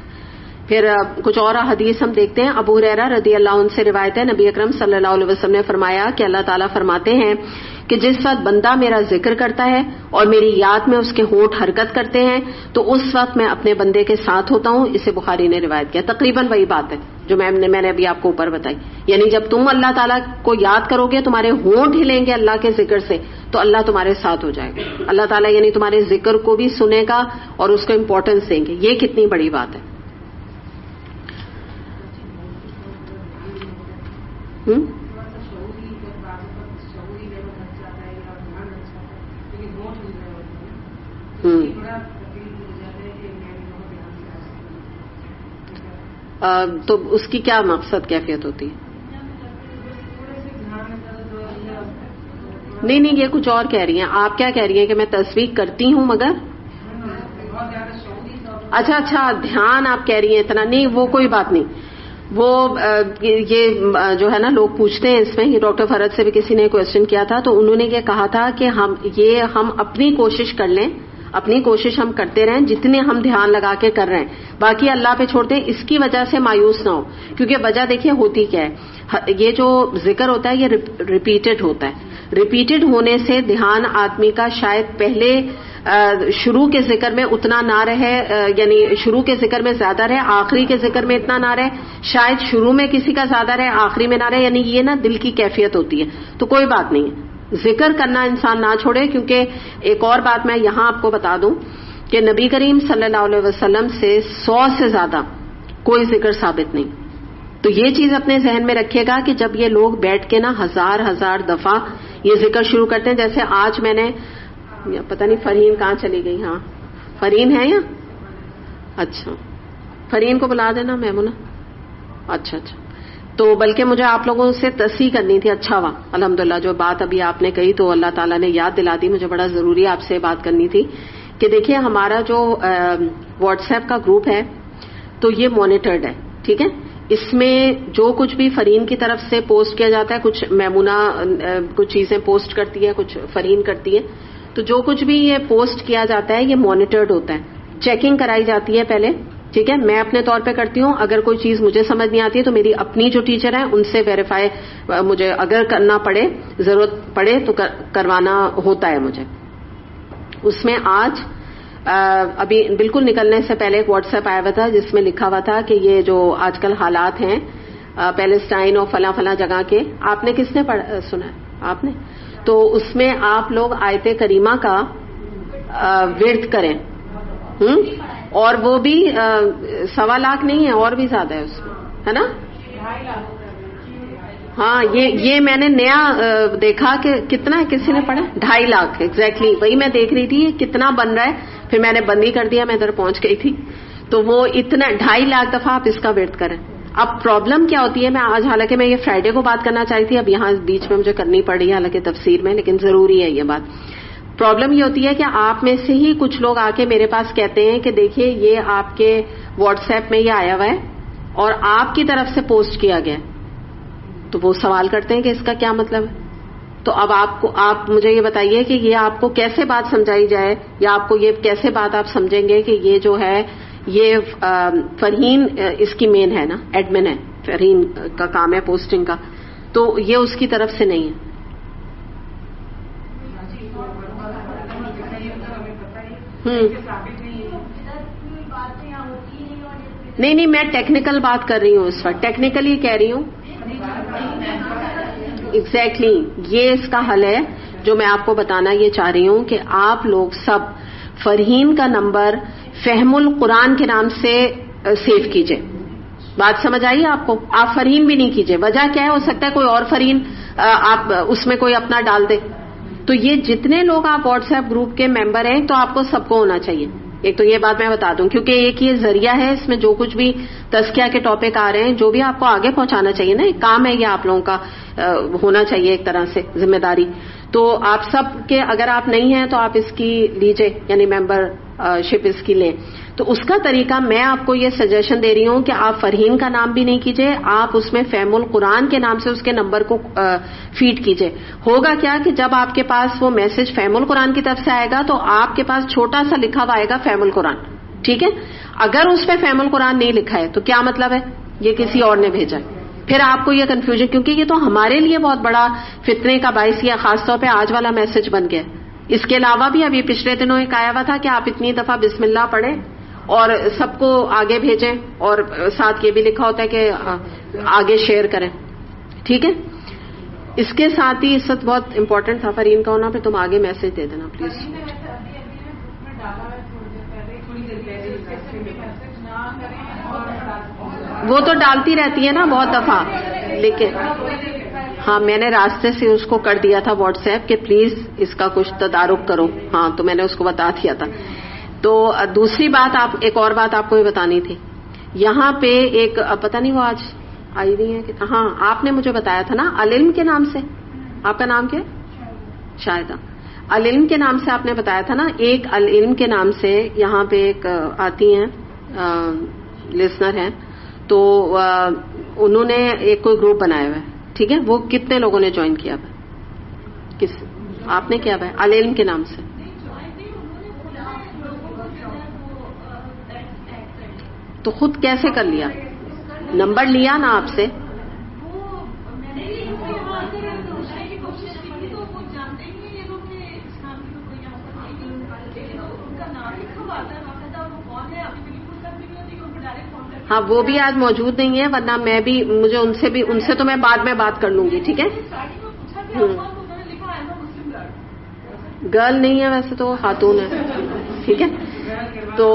پھر کچھ اور حدیث ہم دیکھتے ہیں. ابو ہریرہ رضی اللہ عنہ سے روایت ہے، نبی اکرم صلی اللہ علیہ وسلم نے فرمایا کہ اللہ تعالیٰ فرماتے ہیں کہ جس وقت بندہ میرا ذکر کرتا ہے اور میری یاد میں اس کے ہونٹ حرکت کرتے ہیں تو اس وقت میں اپنے بندے کے ساتھ ہوتا ہوں. اسے بخاری نے روایت کیا. تقریباً وہی بات ہے جو میں نے ابھی آپ کو اوپر بتائی. یعنی جب تم اللہ تعالیٰ کو یاد کرو گے، تمہارے ہونٹ ہلیں گے اللہ کے ذکر سے، تو اللہ تمہارے ساتھ ہو جائے گا. اللہ تعالیٰ یعنی تمہارے ذکر کو بھی سنے گا اور اس کو امپورٹنس دیں گے. یہ کتنی بڑی بات ہے. تو اس کی کیا مقصد کیفیت ہوتی ہے؟ نہیں یہ کچھ اور کہہ رہی ہیں. آپ کیا کہہ رہی ہیں کہ میں تصویر کرتی ہوں مگر اچھا دھیان آپ کہہ رہی ہیں اتنا نہیں. وہ کوئی بات نہیں. وہ یہ جو ہے نا لوگ پوچھتے ہیں اس میں. یہ ڈاکٹر فرد سے بھی کسی نے کوشچن کیا تھا تو انہوں نے یہ کہا تھا کہ ہم اپنی کوشش کر لیں, اپنی کوشش ہم کرتے رہیں جتنے ہم دھیان لگا کے کر رہے ہیں, باقی اللہ پہ چھوڑتے ہیں. اس کی وجہ سے مایوس نہ ہو, کیونکہ وجہ دیکھیے ہوتی کیا ہے. یہ جو ذکر ہوتا ہے یہ ریپیٹڈ ہوتا ہے. ریپیٹڈ ہونے سے دھیان آدمی کا شاید پہلے شروع کے ذکر میں اتنا نہ رہے, یعنی شروع کے ذکر میں زیادہ رہے, آخری کے ذکر میں اتنا نہ رہے, شاید شروع میں کسی کا زیادہ رہے آخری میں نہ رہے. یعنی یہ نا دل کی کیفیت ہوتی ہے. تو کوئی بات نہیں ہے, ذکر کرنا انسان نہ چھوڑے. کیونکہ ایک اور بات میں یہاں آپ کو بتا دوں کہ نبی کریم صلی اللہ علیہ وسلم سے 100 سے زیادہ کوئی ذکر ثابت نہیں. تو یہ چیز اپنے ذہن میں رکھیے گا کہ جب یہ لوگ بیٹھ کے نا ہزار دفعہ یہ ذکر شروع کرتے ہیں. جیسے آج میں نے پتہ نہیں فرین کہاں چلی گئی. ہاں فرین ہے یا اچھا فرین کو بلا دینا میمونہ. اچھا تو بلکہ مجھے آپ لوگوں سے تصحیح کرنی تھی. اچھا ہوا الحمدللہ جو بات ابھی آپ نے کہی تو اللہ تعالیٰ نے یاد دلا دی. مجھے بڑا ضروری آپ سے بات کرنی تھی کہ دیکھیے ہمارا جو واٹس ایپ کا گروپ ہے تو یہ مانیٹرڈ ہے. ٹھیک ہے, اس میں جو کچھ بھی فرین کی طرف سے پوسٹ کیا جاتا ہے, کچھ میمونہ کچھ چیزیں پوسٹ کرتی ہے, کچھ فرین کرتی ہے, تو جو کچھ بھی یہ پوسٹ کیا جاتا ہے یہ مانیٹرڈ ہوتا ہے. چیکنگ کرائی جاتی ہے پہلے. ٹھیک ہے, میں اپنے طور پہ کرتی ہوں. اگر کوئی چیز مجھے سمجھ نہیں آتی ہے تو میری اپنی جو ٹیچر ہیں ان سے ویریفائی مجھے اگر کرنا پڑے, ضرورت پڑے تو کروانا ہوتا ہے مجھے. اس میں آج ابھی بالکل نکلنے سے پہلے ایک واٹس ایپ آیا ہوا تھا جس میں لکھا ہوا تھا کہ یہ جو آج کل حالات ہیں پیلسٹائن اور فلاں جگہ کے, آپ نے کس نے سنا ہے آپ نے؟ تو اس میں آپ لوگ آیت کریمہ کا ورد کریں. اور وہ بھی 1.25 لاکھ نہیں ہے, اور بھی زیادہ ہے اس میں, ہے نا. ہاں یہ میں نے نیا دیکھا کہ کتنا ہے, کسی نے پڑھا 2.5 لاکھ ایگزیکٹلی. وہی میں دیکھ رہی تھی کتنا بن رہا ہے, پھر میں نے بند ہی کر دیا, میں ادھر پہنچ گئی تھی. تو وہ اتنا 2.5 لاکھ دفعہ آپ اس کا ورد کریں. اب پرابلم کیا ہوتی ہے, میں آج حالانکہ میں یہ فرائیڈے کو بات کرنا چاہی تھی, اب یہاں بیچ میں مجھے کرنی پڑ رہی ہے حالانکہ تفسیر میں, لیکن ضروری ہے یہ بات. پرابلم یہ ہوتی ہے کہ آپ میں سے ہی کچھ لوگ آ کے میرے پاس کہتے ہیں کہ دیکھیے یہ آپ کے واٹس ایپ میں یہ آیا ہوا ہے اور آپ کی طرف سے پوسٹ کیا گیا, تو وہ سوال کرتے ہیں کہ اس کا کیا مطلب ہے. تو اب آپ مجھے یہ بتائیے کہ یہ آپ کو کیسے بات سمجھائی جائے, یا آپ کو یہ کیسے بات آپ سمجھیں گے کہ یہ جو ہے یہ فرحین اس کی مین ہے نا, ایڈمن ہے, فرحین کا کام ہے پوسٹنگ کا, تو یہ اس کی طرف سے نہیں ہے. نہیں میں ٹیکنیکل بات کر رہی ہوں اس وقت, ٹیکنیکلی کہہ رہی ہوں. ایگزیکٹلی یہ اس کا حل ہے جو میں آپ کو بتانا یہ چاہ رہی ہوں کہ آپ لوگ سب فرحین کا نمبر فہم القرآن کے نام سے سیو کیجئے. بات سمجھ آئی آپ کو؟ آپ فرحین بھی نہیں کیجئے. وجہ کیا ہے, ہو سکتا ہے کوئی اور فرحین آپ اس میں کوئی اپنا ڈال دے. تو یہ جتنے لوگ آپ واٹس ایپ گروپ کے ممبر ہیں تو آپ کو سب کو ہونا چاہیے. ایک تو یہ بات میں بتا دوں کیونکہ ایک یہ ذریعہ ہے, اس میں جو کچھ بھی تزکیہ کے ٹاپک آ رہے ہیں جو بھی آپ کو آگے پہنچانا چاہیے نا, ایک کام ہے یہ آپ لوگوں کا ہونا چاہیے ایک طرح سے ذمہ داری. تو آپ سب کے اگر آپ نہیں ہیں تو آپ اس کی لیجئے, یعنی ممبر شپ اس کی لیں. تو اس کا طریقہ میں آپ کو یہ سجیشن دے رہی ہوں کہ آپ فرحین کا نام بھی نہیں کیجئے, آپ اس میں فہم القرآن کے نام سے اس کے نمبر کو فیڈ کیجئے. ہوگا کیا کہ جب آپ کے پاس وہ میسج فہم القرآن کی طرف سے آئے گا تو آپ کے پاس چھوٹا سا لکھا ہوا آئے گا فہم القرآن. ٹھیک ہے, اگر اس پہ فہم القرآن نہیں لکھا ہے تو کیا مطلب ہے, یہ کسی اور نے بھیجا ہے. پھر آپ کو یہ کنفیوژن, کیونکہ یہ تو ہمارے لیے بہت بڑا فتنے کا باعث ہے, خاص طور پہ آج والا میسج بن گیا. اس کے علاوہ بھی ابھی پچھلے دنوں ایک آیا ہوا تھا کہ آپ اتنی دفعہ بسم اللہ پڑھیں اور سب کو آگے بھیجیں, اور ساتھ یہ بھی لکھا ہوتا ہے کہ آگے شیئر کریں. ٹھیک ہے, اس کے ساتھ ہی اس وقت بہت امپورٹنٹ تھا فرین کا ہونا, پھر تم آگے میسج دے دینا پلیز. وہ تو ڈالتی رہتی ہے نا بہت دفعہ, لیکن ہاں میں نے راستے سے اس کو کر دیا تھا واٹس ایپ کہ پلیز اس کا کچھ تدارک کرو. ہاں تو میں نے اس کو بتا دیا تھا. تو دوسری بات ایک اور بات آپ کو یہ بتانی تھی. یہاں پہ ایک پتہ نہیں وہ آج آئی نہیں ہے کہ ہاں آپ نے مجھے بتایا تھا نا العلم کے نام سے. آپ کا نام کیا ہے؟ شاہدہ. العلم کے نام سے آپ نے بتایا تھا نا. ایک العلم کے نام سے یہاں پہ ایک آتی ہیں لسنر ہیں, تو انہوں نے ایک کوئی گروپ بنایا ہوا ہے, ٹھیک ہے. وہ کتنے لوگوں نے جوائن کیا ہوا ہے؟ آپ نے کیا ہوا ہے العلم کے نام سے؟ تو خود کیسے کر لیا؟ نمبر لیا نا آپ سے؟ ہاں وہ بھی آج موجود نہیں ہے, ورنہ میں بھی ان سے تو میں بعد میں بات کر لوں گی, ٹھیک ہے. گرل نہیں ہے ویسے تو, خاتون ہے, ٹھیک ہے. تو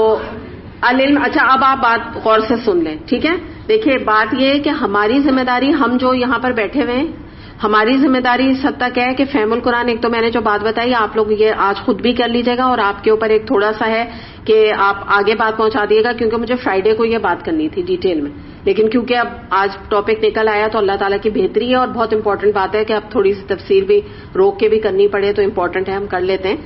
العلم, اچھا اب آپ بات غور سے سن لیں, ٹھیک ہے. دیکھیے بات یہ ہے کہ ہماری ذمہ داری, ہم جو یہاں پر بیٹھے ہوئے ہیں, ہماری ذمہ داری اس حد تک ہے کہ فہم القرآن, ایک تو میں نے جو بات بتائی آپ لوگ یہ آج خود بھی کر لیجیے گا, اور آپ کے اوپر ایک تھوڑا سا ہے کہ آپ آگے بات پہنچا دیے گا, کیونکہ مجھے فرائیڈے کو یہ بات کرنی تھی ڈیٹیل میں, لیکن کیونکہ اب آج ٹاپک نکل آیا تو اللہ تعالیٰ کی بہتری ہے, اور بہت امپورٹنٹ بات ہے کہ اب تھوڑی سی تفسیر بھی روک کے بھی کرنی پڑے تو امپورٹنٹ ہے, ہم کر لیتے ہیں.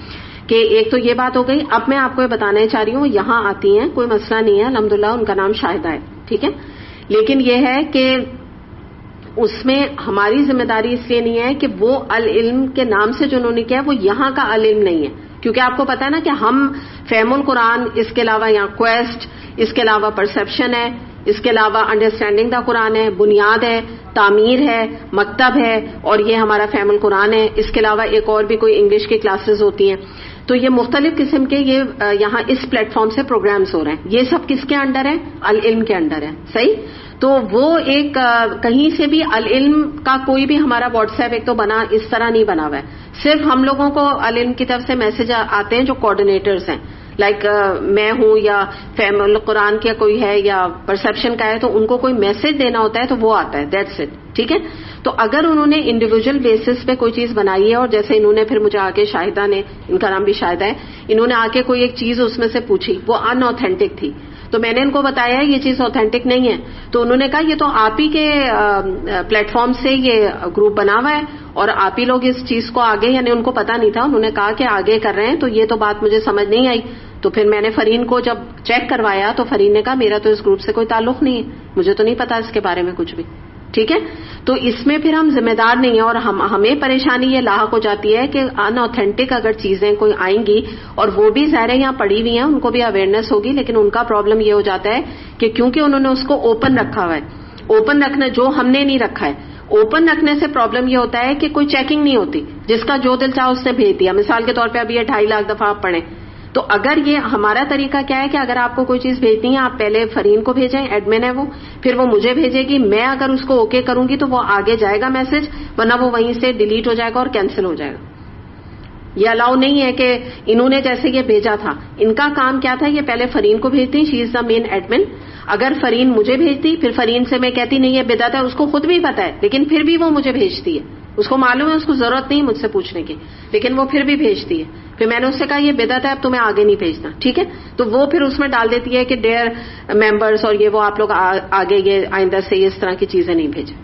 کہ ایک تو یہ بات ہو گئی. اب میں آپ کو یہ بتانا چاہ رہی ہوں, یہاں آتی ہیں, کوئی مسئلہ نہیں ہے الحمدللہ, ان کا نام شاہدہ ہے, ٹھیک ہے. لیکن یہ ہے کہ اس میں ہماری ذمہ داری اس لیے نہیں ہے کہ وہ العلم کے نام سے جو انہوں نے کیا وہ یہاں کا العلم نہیں ہے, کیونکہ آپ کو پتا ہے نا کہ ہم فہم القرآن, اس کے علاوہ یہاں کویسٹ, اس کے علاوہ پرسپشن ہے, اس کے علاوہ انڈرسٹینڈنگ دا قرآن ہے, بنیاد ہے, تعمیر ہے, مکتب ہے, اور یہ ہمارا فہم القرآن ہے. اس کے علاوہ ایک اور بھی کوئی انگلش کی کلاسز ہوتی ہیں. تو یہ مختلف قسم کے یہ یہاں اس پلیٹ فارم سے پروگرامز ہو رہے ہیں. یہ سب کس کے انڈر ہے؟ العلم کے انڈر ہے, صحیح. تو وہ ایک کہیں سے بھی العلم کا کوئی بھی ہمارا واٹس ایپ ایک تو بنا اس طرح نہیں بنا ہوا ہے. صرف ہم لوگوں کو العلم کی طرف سے میسج آتے ہیں جو کوآرڈینیٹرز ہیں, لائک میں ہوں یا فہم القرآن کا کوئی ہے یا پرسپشن کا ہے, تو ان کو کوئی میسج دینا ہوتا ہے تو وہ آتا ہے, دیٹس اٹ, ٹھیک ہے. تو اگر انہوں نے انڈیویجول بیسس پہ کوئی چیز بنائی ہے, اور جیسے انہوں نے پھر مجھے آ کے شاہدہ نے, ان کا نام بھی شاہدہ ہے, انہوں نے آ کے کوئی ایک چیز اس میں سے پوچھی, وہ ان اوتھینٹک تھی, تو میں نے ان کو بتایا یہ چیز اوتھینٹک نہیں ہے. تو انہوں نے کہا یہ تو آپ ہی کے پلیٹ فارم سے یہ گروپ بنا ہوا ہے, اور آپ ہی لوگ اس چیز کو آگے, یعنی ان کو پتا نہیں تھا, انہوں نے کہا کہ آگے کر رہے ہیں, تو یہ تو بات مجھے سمجھ نہیں آئی. تو پھر میں نے فرین کو جب چیک کروایا تو فرین نے کہا میرا تو اس گروپ سے کوئی تعلق نہیں ہے, مجھے تو نہیں پتا اس کے بارے میں کچھ بھی, ٹھیک ہے. تو اس میں پھر ہم ذمہ دار نہیں ہیں, اور ہمیں پریشانی یہ لاحق ہو جاتی ہے کہ ان اوتھینٹک اگر چیزیں کوئی آئیں گی, اور وہ بھی ظاہر ہے یہاں پڑھی ہوئی ہیں, ان کو بھی اویئرنیس ہوگی, لیکن ان کا پرابلم یہ ہو جاتا ہے کہ کیونکہ انہوں نے اس کو اوپن رکھا ہوا ہے, اوپن رکھنا جو ہم نے نہیں رکھا ہے, اوپن رکھنے سے پرابلم یہ ہوتا ہے کہ کوئی چیکنگ نہیں ہوتی, جس کا جو دل چاہا اس نے بھیج دیا. مثال کے طور پہ اب یہ 2.5 لاکھ دفعہ آپ پڑھیں, تو اگر یہ ہمارا طریقہ کیا ہے کہ اگر آپ کو کوئی چیز بھیجنی ہے, آپ پہلے فرین کو بھیجیں, ایڈمن ہے وہ, پھر وہ مجھے بھیجے گی, میں اگر اس کو اوکے کروں گی تو وہ آگے جائے گا میسج, ورنہ وہ وہیں سے ڈیلیٹ ہو جائے گا اور کینسل ہو جائے گا. یہ الاؤ نہیں ہے کہ انہوں نے جیسے یہ بھیجا تھا, ان کا کام کیا تھا, یہ پہلے فرین کو بھیجتی, شی از دا مین ایڈمن. اگر فرین مجھے بھیجتی, پھر فرین سے میں کہتی نہیں یہ بدعت ہے, اس کو خود بھی پتا ہے, لیکن پھر بھی وہ مجھے بھیجتی ہے, اس کو معلوم ہے, اس کو ضرورت نہیں مجھ سے پوچھنے کی, لیکن وہ پھر بھی بھیجتی ہے. پھر میں نے اس سے کہا یہ بدعت ہے, اب تمہیں آگے نہیں بھیجنا, ٹھیک ہے. تو وہ پھر اس میں ڈال دیتی ہے کہ ڈیئر ممبرس, اور یہ وہ آپ لوگ آگے یہ آئندہ سے اس طرح کی چیزیں نہیں بھیجیں.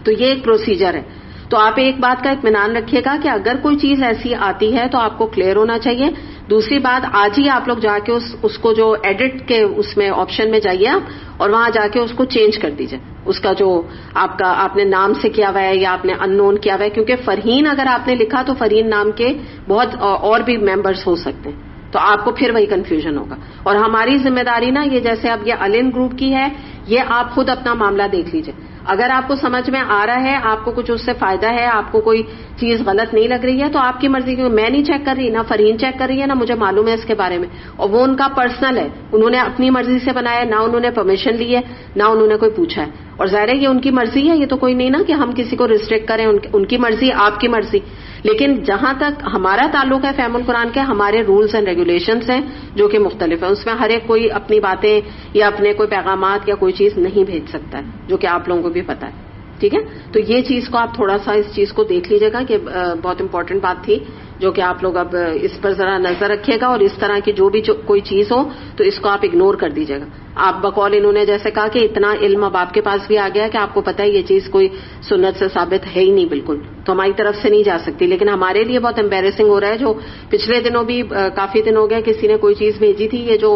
تو یہ ایک پروسیجر ہے. تو آپ ایک بات کا اطمینان رکھیے گا کہ اگر کوئی چیز ایسی آتی ہے تو آپ کو کلیئر ہونا چاہیے. دوسری بات, آج ہی آپ لوگ جا کے اس کو جو ایڈٹ کے اس میں آپشن میں جائیے آپ, اور وہاں جا کے اس کو چینج کر دیجئے, اس کا جو آپ نے نام سے کیا ہوا ہے یا آپ نے ان نون کیا ہوا ہے, کیونکہ فرہین اگر آپ نے لکھا تو فرہین نام کے بہت اور بھی ممبرس ہو سکتے ہیں, تو آپ کو پھر وہی کنفیوژن ہوگا. اور ہماری ذمہ داری نا یہ جیسے اب یہ العلم گروپ کی ہے, یہ آپ خود اپنا معاملہ دیکھ لیجئے. اگر آپ کو سمجھ میں آ رہا ہے, آپ کو کچھ اس سے فائدہ ہے, آپ کو کوئی چیز غلط نہیں لگ رہی ہے, تو آپ کی مرضی, کیونکہ میں نہیں چیک کر رہی, نہ فرین چیک کر رہی ہے, نہ مجھے معلوم ہے اس کے بارے میں, اور وہ ان کا پرسنل ہے, انہوں نے اپنی مرضی سے بنایا, نہ انہوں نے پرمیشن لی ہے, نہ انہوں نے کوئی پوچھا ہے. اور ظاہر ہے یہ ان کی مرضی ہے, یہ تو کوئی نہیں نا کہ ہم کسی کو ریسٹرکٹ کریں, ان کی مرضی, آپ کی مرضی. لیکن جہاں تک ہمارا تعلق ہے فہم القرآن کے, ہمارے رولز اینڈ ریگولیشنز ہیں جو کہ مختلف ہیں, اس میں ہر ایک کوئی اپنی باتیں یا اپنے کوئی پیغامات یا کوئی چیز نہیں بھیج سکتا ہے, جو کہ آپ لوگوں کو بھی پتا ہے, ٹھیک ہے. تو یہ چیز کو آپ تھوڑا سا اس چیز کو دیکھ لیجیے گا کہ بہت امپورٹنٹ بات تھی جو کہ آپ لوگ اب اس پر ذرا نظر رکھیے گا، اور اس طرح کی جو بھی کوئی چیز ہو تو اس کو آپ اگنور کر دیجیے گا. آپ بقول انہوں نے جیسے کہا کہ اتنا علم اب آپ کے پاس بھی آ گیا کہ آپ کو پتہ ہے یہ چیز کوئی سنت سے ثابت ہے ہی نہیں بالکل، تو ہماری طرف سے نہیں جا سکتی. لیکن ہمارے لیے بہت امبیرسنگ ہو رہا ہے. جو پچھلے دنوں بھی کافی دن ہو گئے کسی نے کوئی چیز بھیجی تھی، یہ جو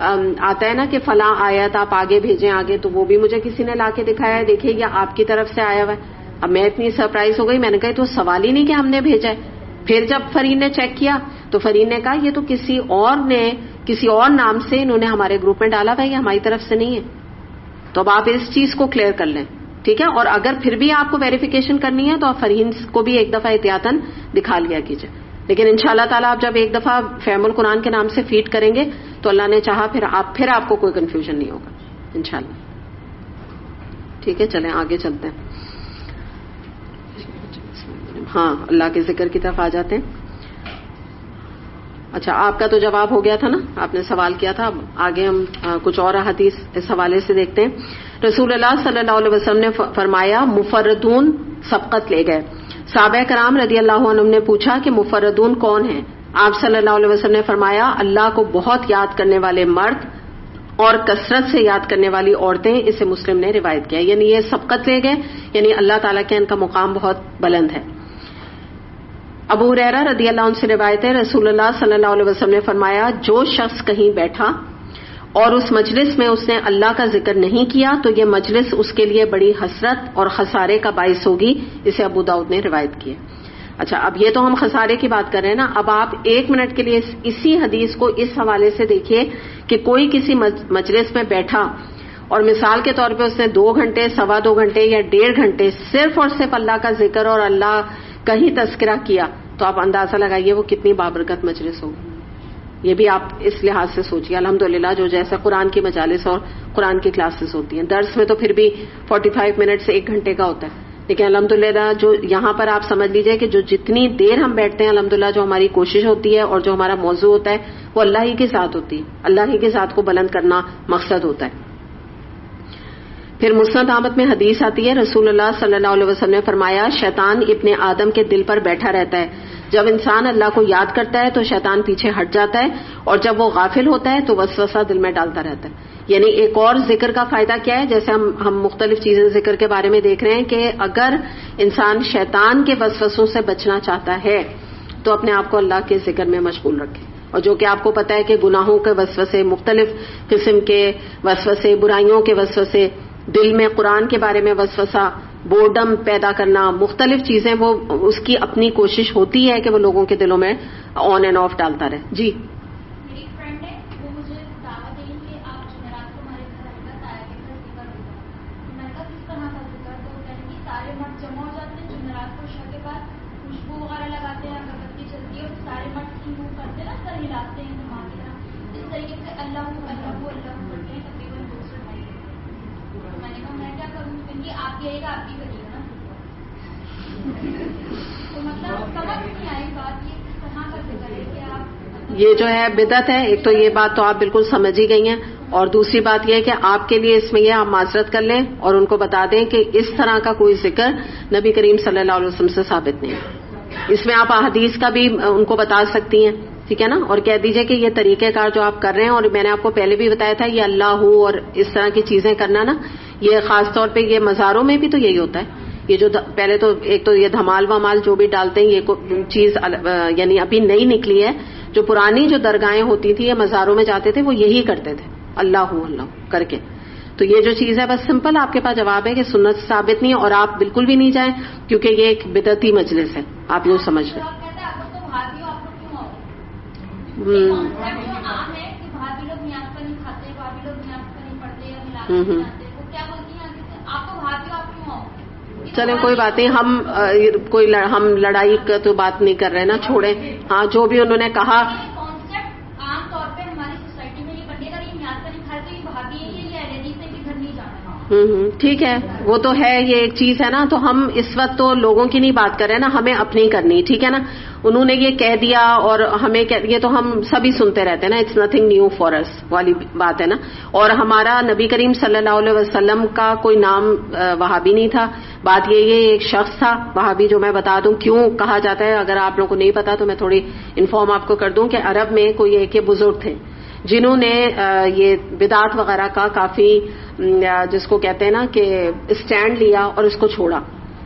آتا ہے نا کہ فلاں آیت آپ آگے بھیجیں آگے، تو وہ بھی مجھے کسی نے لا کے دکھایا ہے، دیکھیے یہ آپ کی طرف سے آیا ہوا ہے. اب میں اتنی سرپرائز ہو گئی، میں نے کہا تو سوال ہی نہیں کہ ہم نے بھیجا ہے. پھر جب فرین نے چیک کیا تو فرین نے کہا یہ تو کسی اور نام سے انہوں نے ہمارے گروپ میں ڈالا ہوا ہے، یہ ہماری طرف سے نہیں ہے. تو اب آپ اس چیز کو کلیئر کر لیں، ٹھیک ہے. اور اگر پھر بھی آپ کو ویریفیکیشن کرنی ہے تو آپ فرین کو بھی ایک دفعہ احتیاطاً دکھا لیا کیجیے. لیکن انشاءاللہ تعالیٰ آپ جب ایک دفعہ فہم القرآن کے نام سے فیڈ کریں گے تو اللہ نے چاہا پھر آپ کو کوئی کنفیوژن نہیں ہوگا انشاءاللہ. ٹھیک ہے، چلیں آگے چلتے ہیں. ہاں، اللہ کے ذکر کی طرف آ جاتے ہیں. اچھا، آپ کا تو جواب ہو گیا تھا نا، آپ نے سوال کیا تھا. اب آگے ہم کچھ اور حدیث اس حوالے سے دیکھتے ہیں. رسول اللہ صلی اللہ علیہ وسلم نے فرمایا مفردون سبقت لے گئے. صحابہ کرام رضی اللہ عنہم نے پوچھا کہ مفردون کون ہیں؟ آپ صلی اللہ علیہ وسلم نے فرمایا اللہ کو بہت یاد کرنے والے مرد اور کثرت سے یاد کرنے والی عورتیں. اسے مسلم نے روایت کیا. یعنی یہ سبقت لے گئے، یعنی اللہ تعالیٰ کے ان کا مقام بہت بلند ہے. ابو ہریرہ رضی اللہ عنہ سے روایت ہے، رسول اللہ صلی اللہ علیہ وسلم نے فرمایا جو شخص کہیں بیٹھا اور اس مجلس میں اس نے اللہ کا ذکر نہیں کیا تو یہ مجلس اس کے لیے بڑی حسرت اور خسارے کا باعث ہوگی. اسے ابو داؤد نے روایت کی ہے. اچھا، اب یہ تو ہم خسارے کی بات کر رہے ہیں نا. اب آپ ایک منٹ کے لیے اسی حدیث کو اس حوالے سے دیکھیے کہ کوئی کسی مجلس میں بیٹھا اور مثال کے طور پہ اس نے 2 گھنٹے، 2.25 گھنٹے یا 1.5 گھنٹے صرف اور صرف اللہ کا ذکر اور اللہ کا ہی تذکرہ کیا، تو آپ اندازہ لگائیے وہ کتنی بابرکت مجلس ہوگی. یہ بھی آپ اس لحاظ سے سوچیے. الحمدللہ جو جیسا قرآن کی مجالس اور قرآن کی کلاسز ہوتی ہیں، درس میں تو پھر بھی 45 منٹ سے 1 گھنٹے کا ہوتا ہے، لیکن الحمدللہ جو یہاں پر آپ سمجھ لیجئے کہ جو جتنی دیر ہم بیٹھتے ہیں الحمدللہ جو ہماری کوشش ہوتی ہے اور جو ہمارا موضوع ہوتا ہے وہ اللہ ہی کی ذات ہوتی ہے. اللہ ہی کی ذات کو بلند کرنا مقصد ہوتا ہے. پھر مسند احمد میں حدیث آتی ہے، رسول اللہ صلی اللہ علیہ وسلم نے فرمایا شیطان ابن آدم کے دل پر بیٹھا رہتا ہے. جب انسان اللہ کو یاد کرتا ہے تو شیطان پیچھے ہٹ جاتا ہے، اور جب وہ غافل ہوتا ہے تو وسوسہ دل میں ڈالتا رہتا ہے. یعنی ایک اور ذکر کا فائدہ کیا ہے، جیسے ہم مختلف چیزیں ذکر کے بارے میں دیکھ رہے ہیں کہ اگر انسان شیطان کے وسوسوں سے بچنا چاہتا ہے تو اپنے آپ کو اللہ کے ذکر میں مشغول رکھے. اور جو کہ آپ کو پتہ ہے کہ گناہوں کے وسوسے، مختلف قسم کے وسوسے، برائیوں کے وسوسے، دل میں قرآن کے بارے میں وسوسہ، بورڈم پیدا کرنا، مختلف چیزیں، وہ اس کی اپنی کوشش ہوتی ہے کہ وہ لوگوں کے دلوں میں آن اینڈ آف ڈالتا رہے. جی،
میری فرینڈ ہے، وہ مجھے دعوت دی کہ آپ جمعرات کو ہمارے گھر آئے گا، تایا کے گھر ذکر ہوگا. میں نے کہا کس طرح کا ذکر؟ تو وہ کہنے کی سارے مرد جمع ہو جاتے ہیں جمعرات کو، عشاء کے بعد خوشبو وغیرہ لگاتے ہیں، اگربتی چلتی ہے اور سارے مرد کی منہ کرتے ہیں نا، سر ہلاتے ہیں جماعت کی طرح. اس طریقے سے اللہ اللہ اللہ کرتے ہیں تقریباً 2-2.5 گھنٹے. میں نے کہا میں کیا کروں؟ کیونکہ آپ کی آئے گا، آپ کی کریے گا نا. تو مطلب سمجھ نہیں آئی بات، یہ کس طرح کا ذکر ہے کہ آپ،
یہ جو ہے بدعت ہے. ایک تو یہ بات تو آپ بالکل سمجھ ہی گئی ہیں، اور دوسری بات یہ ہے کہ آپ کے لیے اس میں یہ آپ معذرت کر لیں اور ان کو بتا دیں کہ اس طرح کا کوئی ذکر نبی کریم صلی اللہ علیہ وسلم سے ثابت نہیں ہے. اس میں آپ احادیث کا بھی ان کو بتا سکتی ہیں، ٹھیک ہے نا، اور کہہ دیجئے کہ یہ طریقہ کار جو آپ کر رہے ہیں، اور میں نے آپ کو پہلے بھی بتایا تھا یہ اللہ ہو اور اس طرح کی چیزیں کرنا نا، یہ خاص طور پہ یہ مزاروں میں بھی تو یہی ہوتا ہے. یہ جو پہلے تو ایک تو یہ دھمال ومال جو بھی ڈالتے ہیں، یہ چیز یعنی ابھی نئی نکلی ہے. جو پرانی جو درگاہیں ہوتی تھی یا مزاروں میں جاتے تھے وہ یہی کرتے تھے، اللہ اللہ کر کے. تو یہ جو چیز ہے بس سمپل آپ کے پاس جواب ہے کہ سنت ثابت نہیں ہے، اور آپ بالکل بھی نہیں جائیں کیونکہ یہ ایک بدعتی مجلس ہے. آپ یوں سمجھ لیں. چلیں کوئی بات نہیں، ہم لڑائی کا تو بات نہیں کر رہے نا، چھوڑیں. ہاں جو بھی انہوں نے کہا،
عام طور پہ ہماری سوسائٹی میں یہ بنے گا، یہ یاد کریں ہر کوئی بھابھی ہے یہ لیڈیز سے بھی گھر نہیں جانا.
ٹھیک ہے، وہ تو ہے، یہ ایک چیز ہے نا. تو ہم اس وقت تو لوگوں کی نہیں بات کر رہے نا، ہمیں اپنی کرنی، ٹھیک ہے نا. انہوں نے یہ کہہ دیا اور ہمیں یہ تو ہم سبھی سنتے رہتے ہیں نا, اٹس نتھنگ نیو فار اس والی بات ہے نا. اور ہمارا نبی کریم صلی اللہ علیہ وسلم کا کوئی نام وہابی نہیں تھا. بات یہ ایک شخص تھا وہابی, جو میں بتا دوں کیوں کہا جاتا ہے. اگر آپ لوگوں کو نہیں پتا تو میں تھوڑی انفارم آپ کو کر دوں کہ عرب میں کوئی ایک یہ بزرگ تھے جنہوں نے یہ بدعت وغیرہ کا کافی جس کو کہتے ہیں نا کہ اسٹینڈ لیا اور اس کو چھوڑا.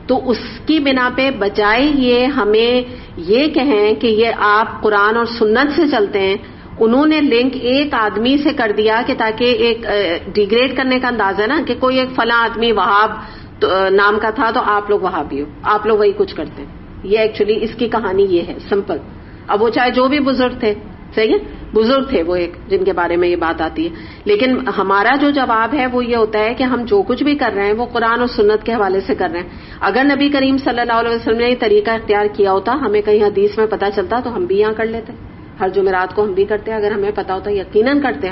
تو اس کی بنا پہ بجائے یہ ہمیں یہ کہیں کہ یہ آپ قرآن اور سنت سے چلتے ہیں, انہوں نے لنک ایک آدمی سے کر دیا کہ تاکہ ایک ڈیگریڈ کرنے کا انداز ہے نا کہ کوئی ایک فلاں آدمی وہاب نام کا تھا تو آپ لوگ وہابی ہو, آپ لوگ وہی کچھ کرتے ہیں. یہ ایکچولی اس کی کہانی یہ ہے سمپل. اب وہ چاہے جو بھی بزرگ تھے, صحیح ہے, بزرگ تھے وہ ایک جن کے بارے میں یہ بات آتی ہے. لیکن ہمارا جو جواب ہے وہ یہ ہوتا ہے کہ ہم جو کچھ بھی کر رہے ہیں وہ قرآن اور سنت کے حوالے سے کر رہے ہیں. اگر نبی کریم صلی اللہ علیہ وسلم نے یہ طریقہ اختیار کیا ہوتا, ہمیں کہیں حدیث میں پتہ چلتا تو ہم بھی یہاں کر لیتے. ہر جمعرات کو ہم بھی کرتے, اگر ہمیں پتا ہوتا یقیناً کرتے.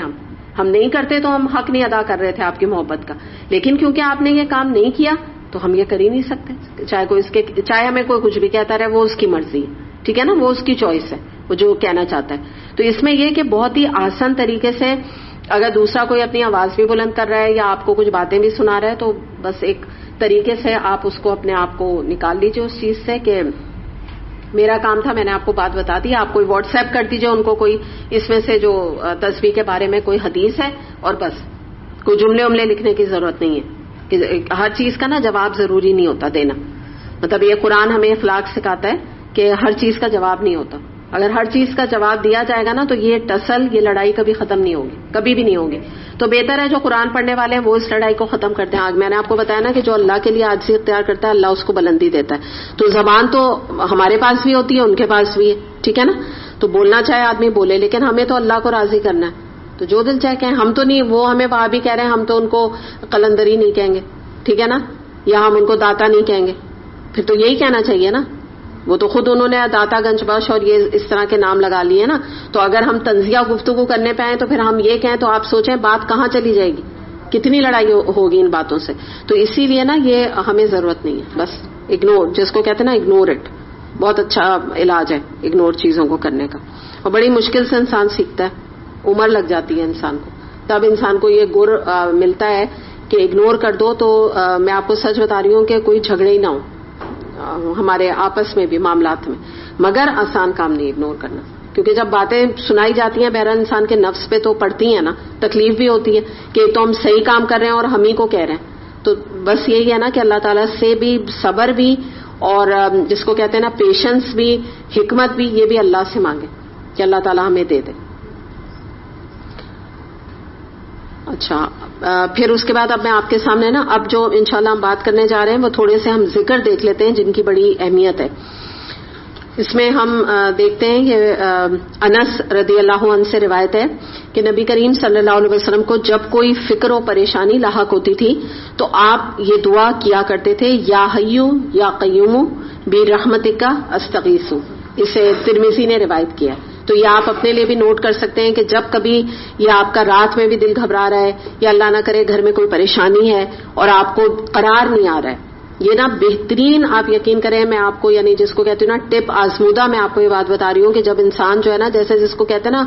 ہم نہیں کرتے تو ہم حق نہیں ادا کر رہے تھے آپ کی محبت کا. لیکن کیونکہ آپ نے یہ کام نہیں کیا تو ہم یہ کر ہی نہیں سکتے. چاہے ہمیں کوئی کچھ بھی کہتا رہے, وہ اس کی مرضی ہے, ٹھیک ہے نا, وہ اس کی چوائس ہے, وہ جو کہنا چاہتا ہے. تو اس میں یہ کہ بہت ہی آسان طریقے سے اگر دوسرا کوئی اپنی آواز بھی بلند کر رہا ہے یا آپ کو کچھ باتیں بھی سنا رہا ہے تو بس ایک طریقے سے آپ اس کو اپنے آپ کو نکال لیجیے اس چیز سے کہ میرا کام تھا, میں نے آپ کو بات بتا دی. آپ کوئی واٹس ایپ کر دیجیے ان کو کوئی اس میں سے جو تسبیح کے بارے میں کوئی حدیث ہے, اور بس کوئی جملے لکھنے کی ضرورت نہیں ہے کہ ہر چیز کا نا جواب ضروری نہیں ہوتا دینا. مطلب یہ قرآن ہمیں اخلاق سکھاتا ہے کہ ہر چیز کا جواب نہیں ہوتا. اگر ہر چیز کا جواب دیا جائے گا نا تو یہ ٹسل, یہ لڑائی کبھی ختم نہیں ہوگی, کبھی بھی نہیں ہوگی. تو بہتر ہے جو قرآن پڑھنے والے ہیں وہ اس لڑائی کو ختم کرتے ہیں. آج میں نے آپ کو بتایا نا کہ جو اللہ کے لیے عاجزی اختیار کرتا ہے اللہ اس کو بلندی دیتا ہے. تو زبان تو ہمارے پاس بھی ہوتی ہے, ان کے پاس بھی ہے, ٹھیک ہے نا. تو بولنا چاہے آدمی بولے, لیکن ہمیں تو اللہ کو راضی کرنا ہے. تو جو دل چاہے کہیں, ہم تو نہیں, وہ ہمیں وہاں بھی کہہ رہے ہیں, ہم تو ان کو قلندری نہیں کہیں گے, ٹھیک ہے نا, یا ہم ان کو داتا نہیں کہیں گے. پھر تو یہی کہنا چاہیے نا. وہ تو خود انہوں نے داتا گنج بخش اور یہ اس طرح کے نام لگا لیے نا. تو اگر ہم تنزیہ گفتگو کرنے پہ آئیں تو پھر ہم یہ کہیں تو آپ سوچیں بات کہاں چلی جائے گی, کتنی لڑائی ہوگی ان باتوں سے. تو اسی لیے نا یہ ہمیں ضرورت نہیں ہے. بس اگنور, جس کو کہتے ہیں نا اگنور اٹ, بہت اچھا علاج ہے اگنور چیزوں کو کرنے کا. اور بڑی مشکل سے انسان سیکھتا ہے, عمر لگ جاتی ہے انسان کو, تب انسان کو یہ گر ملتا ہے کہ اگنور کر دو. تو میں آپ کو سچ بتا رہی ہوں کہ کوئی جھگڑے ہی نہ ہو ہمارے آپس میں بھی معاملات میں, مگر آسان کام نہیں اگنور کرنا. کیونکہ جب باتیں سنائی جاتی ہیں بہرحال انسان کے نفس پہ تو پڑتی ہیں نا, تکلیف بھی ہوتی ہے کہ تو ہم صحیح کام کر رہے ہیں اور ہم ہی کو کہہ رہے ہیں. تو بس یہی ہے نا کہ اللہ تعالیٰ سے بھی صبر بھی اور جس کو کہتے ہیں نا پیشنس بھی, حکمت بھی, یہ بھی اللہ سے مانگے کہ اللہ تعالیٰ ہمیں دے دے. اچھا, پھر اس کے بعد اب میں آپ کے سامنے نا اب جو انشاءاللہ ہم بات کرنے جا رہے ہیں وہ تھوڑے سے ہم ذکر دیکھ لیتے ہیں جن کی بڑی اہمیت ہے. اس میں ہم دیکھتے ہیں کہ انس رضی اللہ عنہ سے روایت ہے کہ نبی کریم صلی اللہ علیہ وسلم کو جب کوئی فکر و پریشانی لاحق ہوتی تھی تو آپ یہ دعا کیا کرتے تھے, یا حیو یا قیوم برحمتک استغیث. اسے ترمذی نے روایت کیا. تو یہ آپ اپنے لیے بھی نوٹ کر سکتے ہیں کہ جب کبھی یہ آپ کا رات میں بھی دل گھبرا رہا ہے یا اللہ نہ کرے گھر میں کوئی پریشانی ہے اور آپ کو قرار نہیں آ رہا ہے, یہ نا بہترین, آپ یقین کریں میں آپ کو یعنی جس کو کہتی ہوں نا ٹپ آزمودہ, میں آپ کو یہ بات بتا رہی ہوں کہ جب انسان جو ہے نا جیسے جس کو کہتے ہیں نا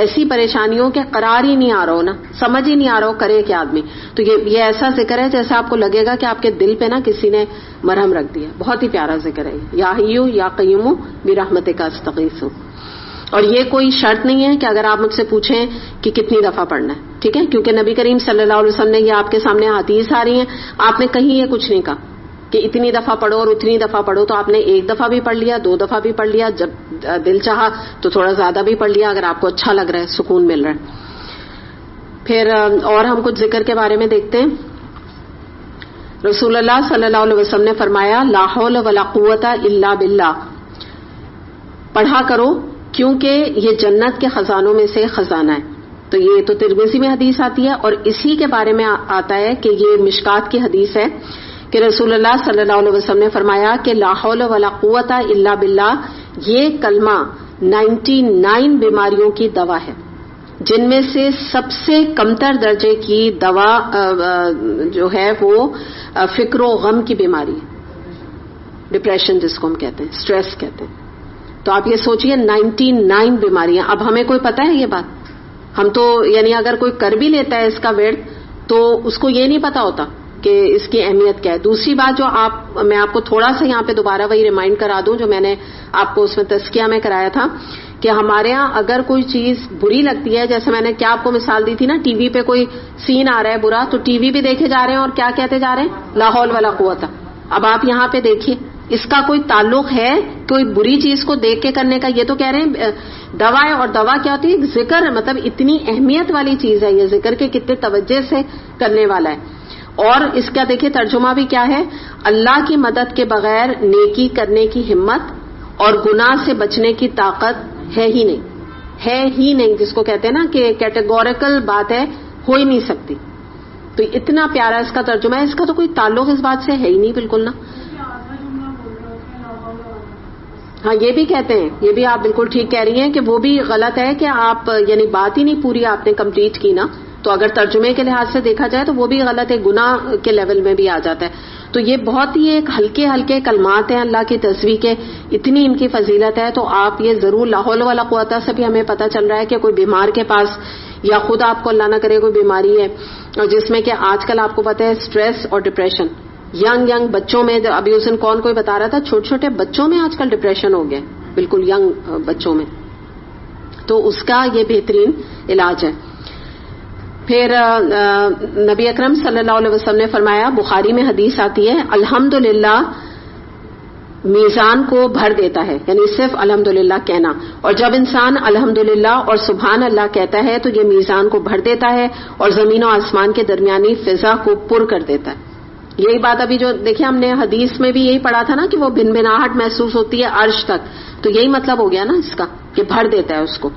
ایسی پریشانیوں کے قرار ہی نہیں آ رہا ہو نا, سمجھ ہی نہیں آ رہا ہو کرے کیا آدمی, تو یہ ایسا ذکر ہے جیسے آپ کو لگے گا کہ آپ کے دل پہ نا کسی نے مرہم رکھ دیا. بہت ہی پیارا ذکر ہے, یا حیو یا قیوم برحمتک استغیث. اور یہ کوئی شرط نہیں ہے کہ اگر آپ مجھ سے پوچھیں کہ کتنی دفعہ پڑھنا ہے, ٹھیک ہے, کیونکہ نبی کریم صلی اللہ علیہ وسلم نے یہ آپ کے سامنے حدیث آ رہی ہیں, آپ نے کہیں یہ کچھ نہیں کہا کہ اتنی دفعہ پڑھو اور اتنی دفعہ پڑھو. تو آپ نے ایک دفعہ بھی پڑھ لیا, 2 دفعہ بھی پڑھ لیا, جب دل چاہا تو تھوڑا زیادہ بھی پڑھ لیا, اگر آپ کو اچھا لگ رہا ہے, سکون مل رہا ہے. پھر اور ہم کچھ ذکر کے بارے میں دیکھتے ہیں. رسول اللہ صلی اللہ علیہ وسلم نے فرمایا, لا حول ولا قوت الا باللہ, پڑھا کرو کیونکہ یہ جنت کے خزانوں میں سے خزانہ ہے. تو یہ تو ترمذی میں حدیث آتی ہے, اور اسی کے بارے میں آتا ہے کہ یہ مشکات کی حدیث ہے کہ رسول اللہ صلی اللہ علیہ وسلم نے فرمایا کہ لا حول ولا قوت الا باللہ, یہ کلمہ 99 بیماریوں کی دوا ہے, جن میں سے سب سے کمتر درجے کی دوا جو ہے وہ فکر و غم کی بیماری ہے, ڈپریشن جس کو ہم کہتے ہیں, اسٹریس کہتے ہیں. تو آپ یہ سوچئے 99 بیماریاں. اب ہمیں کوئی پتہ ہے یہ بات؟ ہم تو یعنی اگر کوئی کر بھی لیتا ہے اس کا ورد تو اس کو یہ نہیں پتا ہوتا کہ اس کی اہمیت کیا ہے. دوسری بات جو میں آپ کو تھوڑا سا یہاں پہ دوبارہ وہی ریمائنڈ کرا دوں جو میں نے آپ کو اس میں تزکیہ میں کرایا تھا کہ ہمارے ہاں اگر کوئی چیز بری لگتی ہے، جیسے میں نے کیا آپ کو مثال دی تھی نا، ٹی وی پہ کوئی سین آ رہا ہے برا تو ٹی وی بھی دیکھے جا رہے ہیں اور کیا کہتے جا رہے ہیں، لا حول ولا قوت. اب آپ یہاں پہ دیکھیے اس کا کوئی تعلق ہے کوئی بری چیز کو دیکھ کے کرنے کا؟ یہ تو کہہ رہے ہیں دوا ہے، اور دوا کیا ہوتی ہے؟ ذکر، مطلب اتنی اہمیت والی چیز ہے یہ، ذکر کے کتنے توجہ سے کرنے والا ہے. اور اس کا دیکھیے ترجمہ بھی کیا ہے، اللہ کی مدد کے بغیر نیکی کرنے کی ہمت اور گناہ سے بچنے کی طاقت ہے ہی نہیں، جس کو کہتے ہیں نا کہ کیٹیگوریکل بات ہے، ہو ہی نہیں سکتی. تو اتنا پیارا اس کا ترجمہ ہے، اس کا تو کوئی تعلق اس بات سے ہے ہی نہیں بالکل نا. ہاں یہ بھی کہتے ہیں، یہ بھی آپ بالکل ٹھیک کہہ رہی ہیں کہ وہ بھی غلط ہے کہ آپ یعنی بات ہی نہیں پوری آپ نے کمپلیٹ کی نا. تو اگر ترجمے کے لحاظ سے دیکھا جائے تو وہ بھی غلط ہے، گناہ کے لیول میں بھی آ جاتا ہے. تو یہ بہت ہی ایک ہلکے ہلکے کلمات ہیں اللہ کی تصویر کے، اتنی ان کی فضیلت ہے. تو آپ یہ ضرور، لا حول ولا قوت سے بھی ہمیں پتہ چل رہا ہے کہ کوئی بیمار کے پاس یا خود آپ کو اللہ نہ کرے کوئی بیماری ہے، اور جس میں کہ آج کل آپ کو پتہ ہے اسٹریس اور ڈپریشن ینگ بچوں میں، ابھی اس دن کوئی بتا رہا تھا چھوٹے چھوٹے بچوں میں آج کل ڈپریشن ہو گیا، بالکل ینگ بچوں میں. تو اس کا یہ بہترین علاج ہے. پھر نبی اکرم صلی اللہ علیہ وسلم نے فرمایا، بخاری میں حدیث آتی ہے، الحمدللہ میزان کو بھر دیتا ہے، یعنی صرف الحمدللہ کہنا. اور جب انسان الحمدللہ اور سبحان اللہ کہتا ہے تو یہ میزان کو بھر دیتا ہے اور زمین و آسمان کے درمیانی فضا کو پر کر دیتا ہے. یہی بات ابھی جو دیکھیں ہم نے حدیث میں بھی یہی پڑھا تھا نا کہ وہ بھنبھناہٹ محسوس ہوتی ہے عرش تک، تو یہی مطلب ہو گیا نا اس کا کہ بھر دیتا ہے اس کو.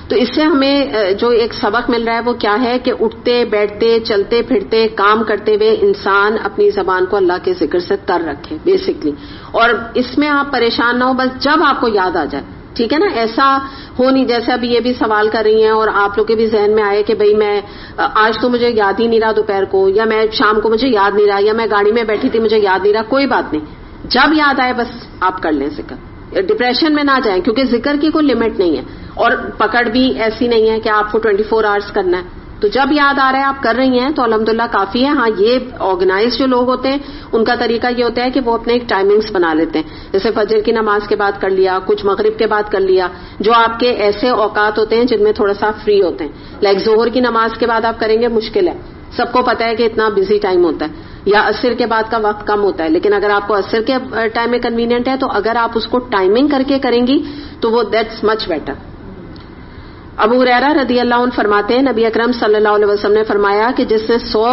تو اس سے ہمیں جو ایک سبق مل رہا ہے وہ کیا ہے کہ اٹھتے بیٹھتے چلتے پھرتے کام کرتے ہوئے انسان اپنی زبان کو اللہ کے ذکر سے تر رکھے بیسکلی. اور اس میں آپ پریشان نہ ہو، بس جب آپ کو یاد آ جائے، ٹھیک ہے نا. ایسا ہو نہیں جیسے ابھی یہ بھی سوال کر رہی ہیں اور آپ لوگ کے بھی ذہن میں آئے کہ بھئی میں آج تو مجھے یاد ہی نہیں رہا دوپہر کو، یا میں شام کو مجھے یاد نہیں رہا، یا میں گاڑی میں بیٹھی تھی مجھے یاد نہیں رہا. کوئی بات نہیں، جب یاد آئے بس آپ کر لیں ذکر. ڈپریشن میں نہ جائیں کیونکہ ذکر کی کوئی لمٹ نہیں ہے اور پکڑ بھی ایسی نہیں ہے کہ آپ کو 24 آورس کرنا ہے. تو جب یاد آ رہا ہے آپ کر رہی ہیں تو الحمدللہ کافی ہے. ہاں یہ آرگنائز جو لوگ ہوتے ہیں ان کا طریقہ یہ ہوتا ہے کہ وہ اپنے ایک ٹائمنگز بنا لیتے ہیں، جیسے فجر کی نماز کے بعد کر لیا، کچھ مغرب کے بعد کر لیا، جو آپ کے ایسے اوقات ہوتے ہیں جن میں تھوڑا سا فری ہوتے ہیں. لائک ظہر کی نماز کے بعد آپ کریں گے مشکل ہے، سب کو پتا ہے کہ اتنا بزی ٹائم ہوتا ہے، یا عصر کے بعد کا وقت کم ہوتا ہے. لیکن اگر آپ کو عصر کے ٹائم میں کنوینئنٹ ہے تو اگر آپ اس کو ٹائمنگ کر کے کریں گی تو وہ دیٹس مچ بیٹر. ابو ہریرہ رضی اللہ عنہ فرماتے ہیں، نبی اکرم صلی اللہ علیہ وسلم نے فرمایا کہ جس نے 100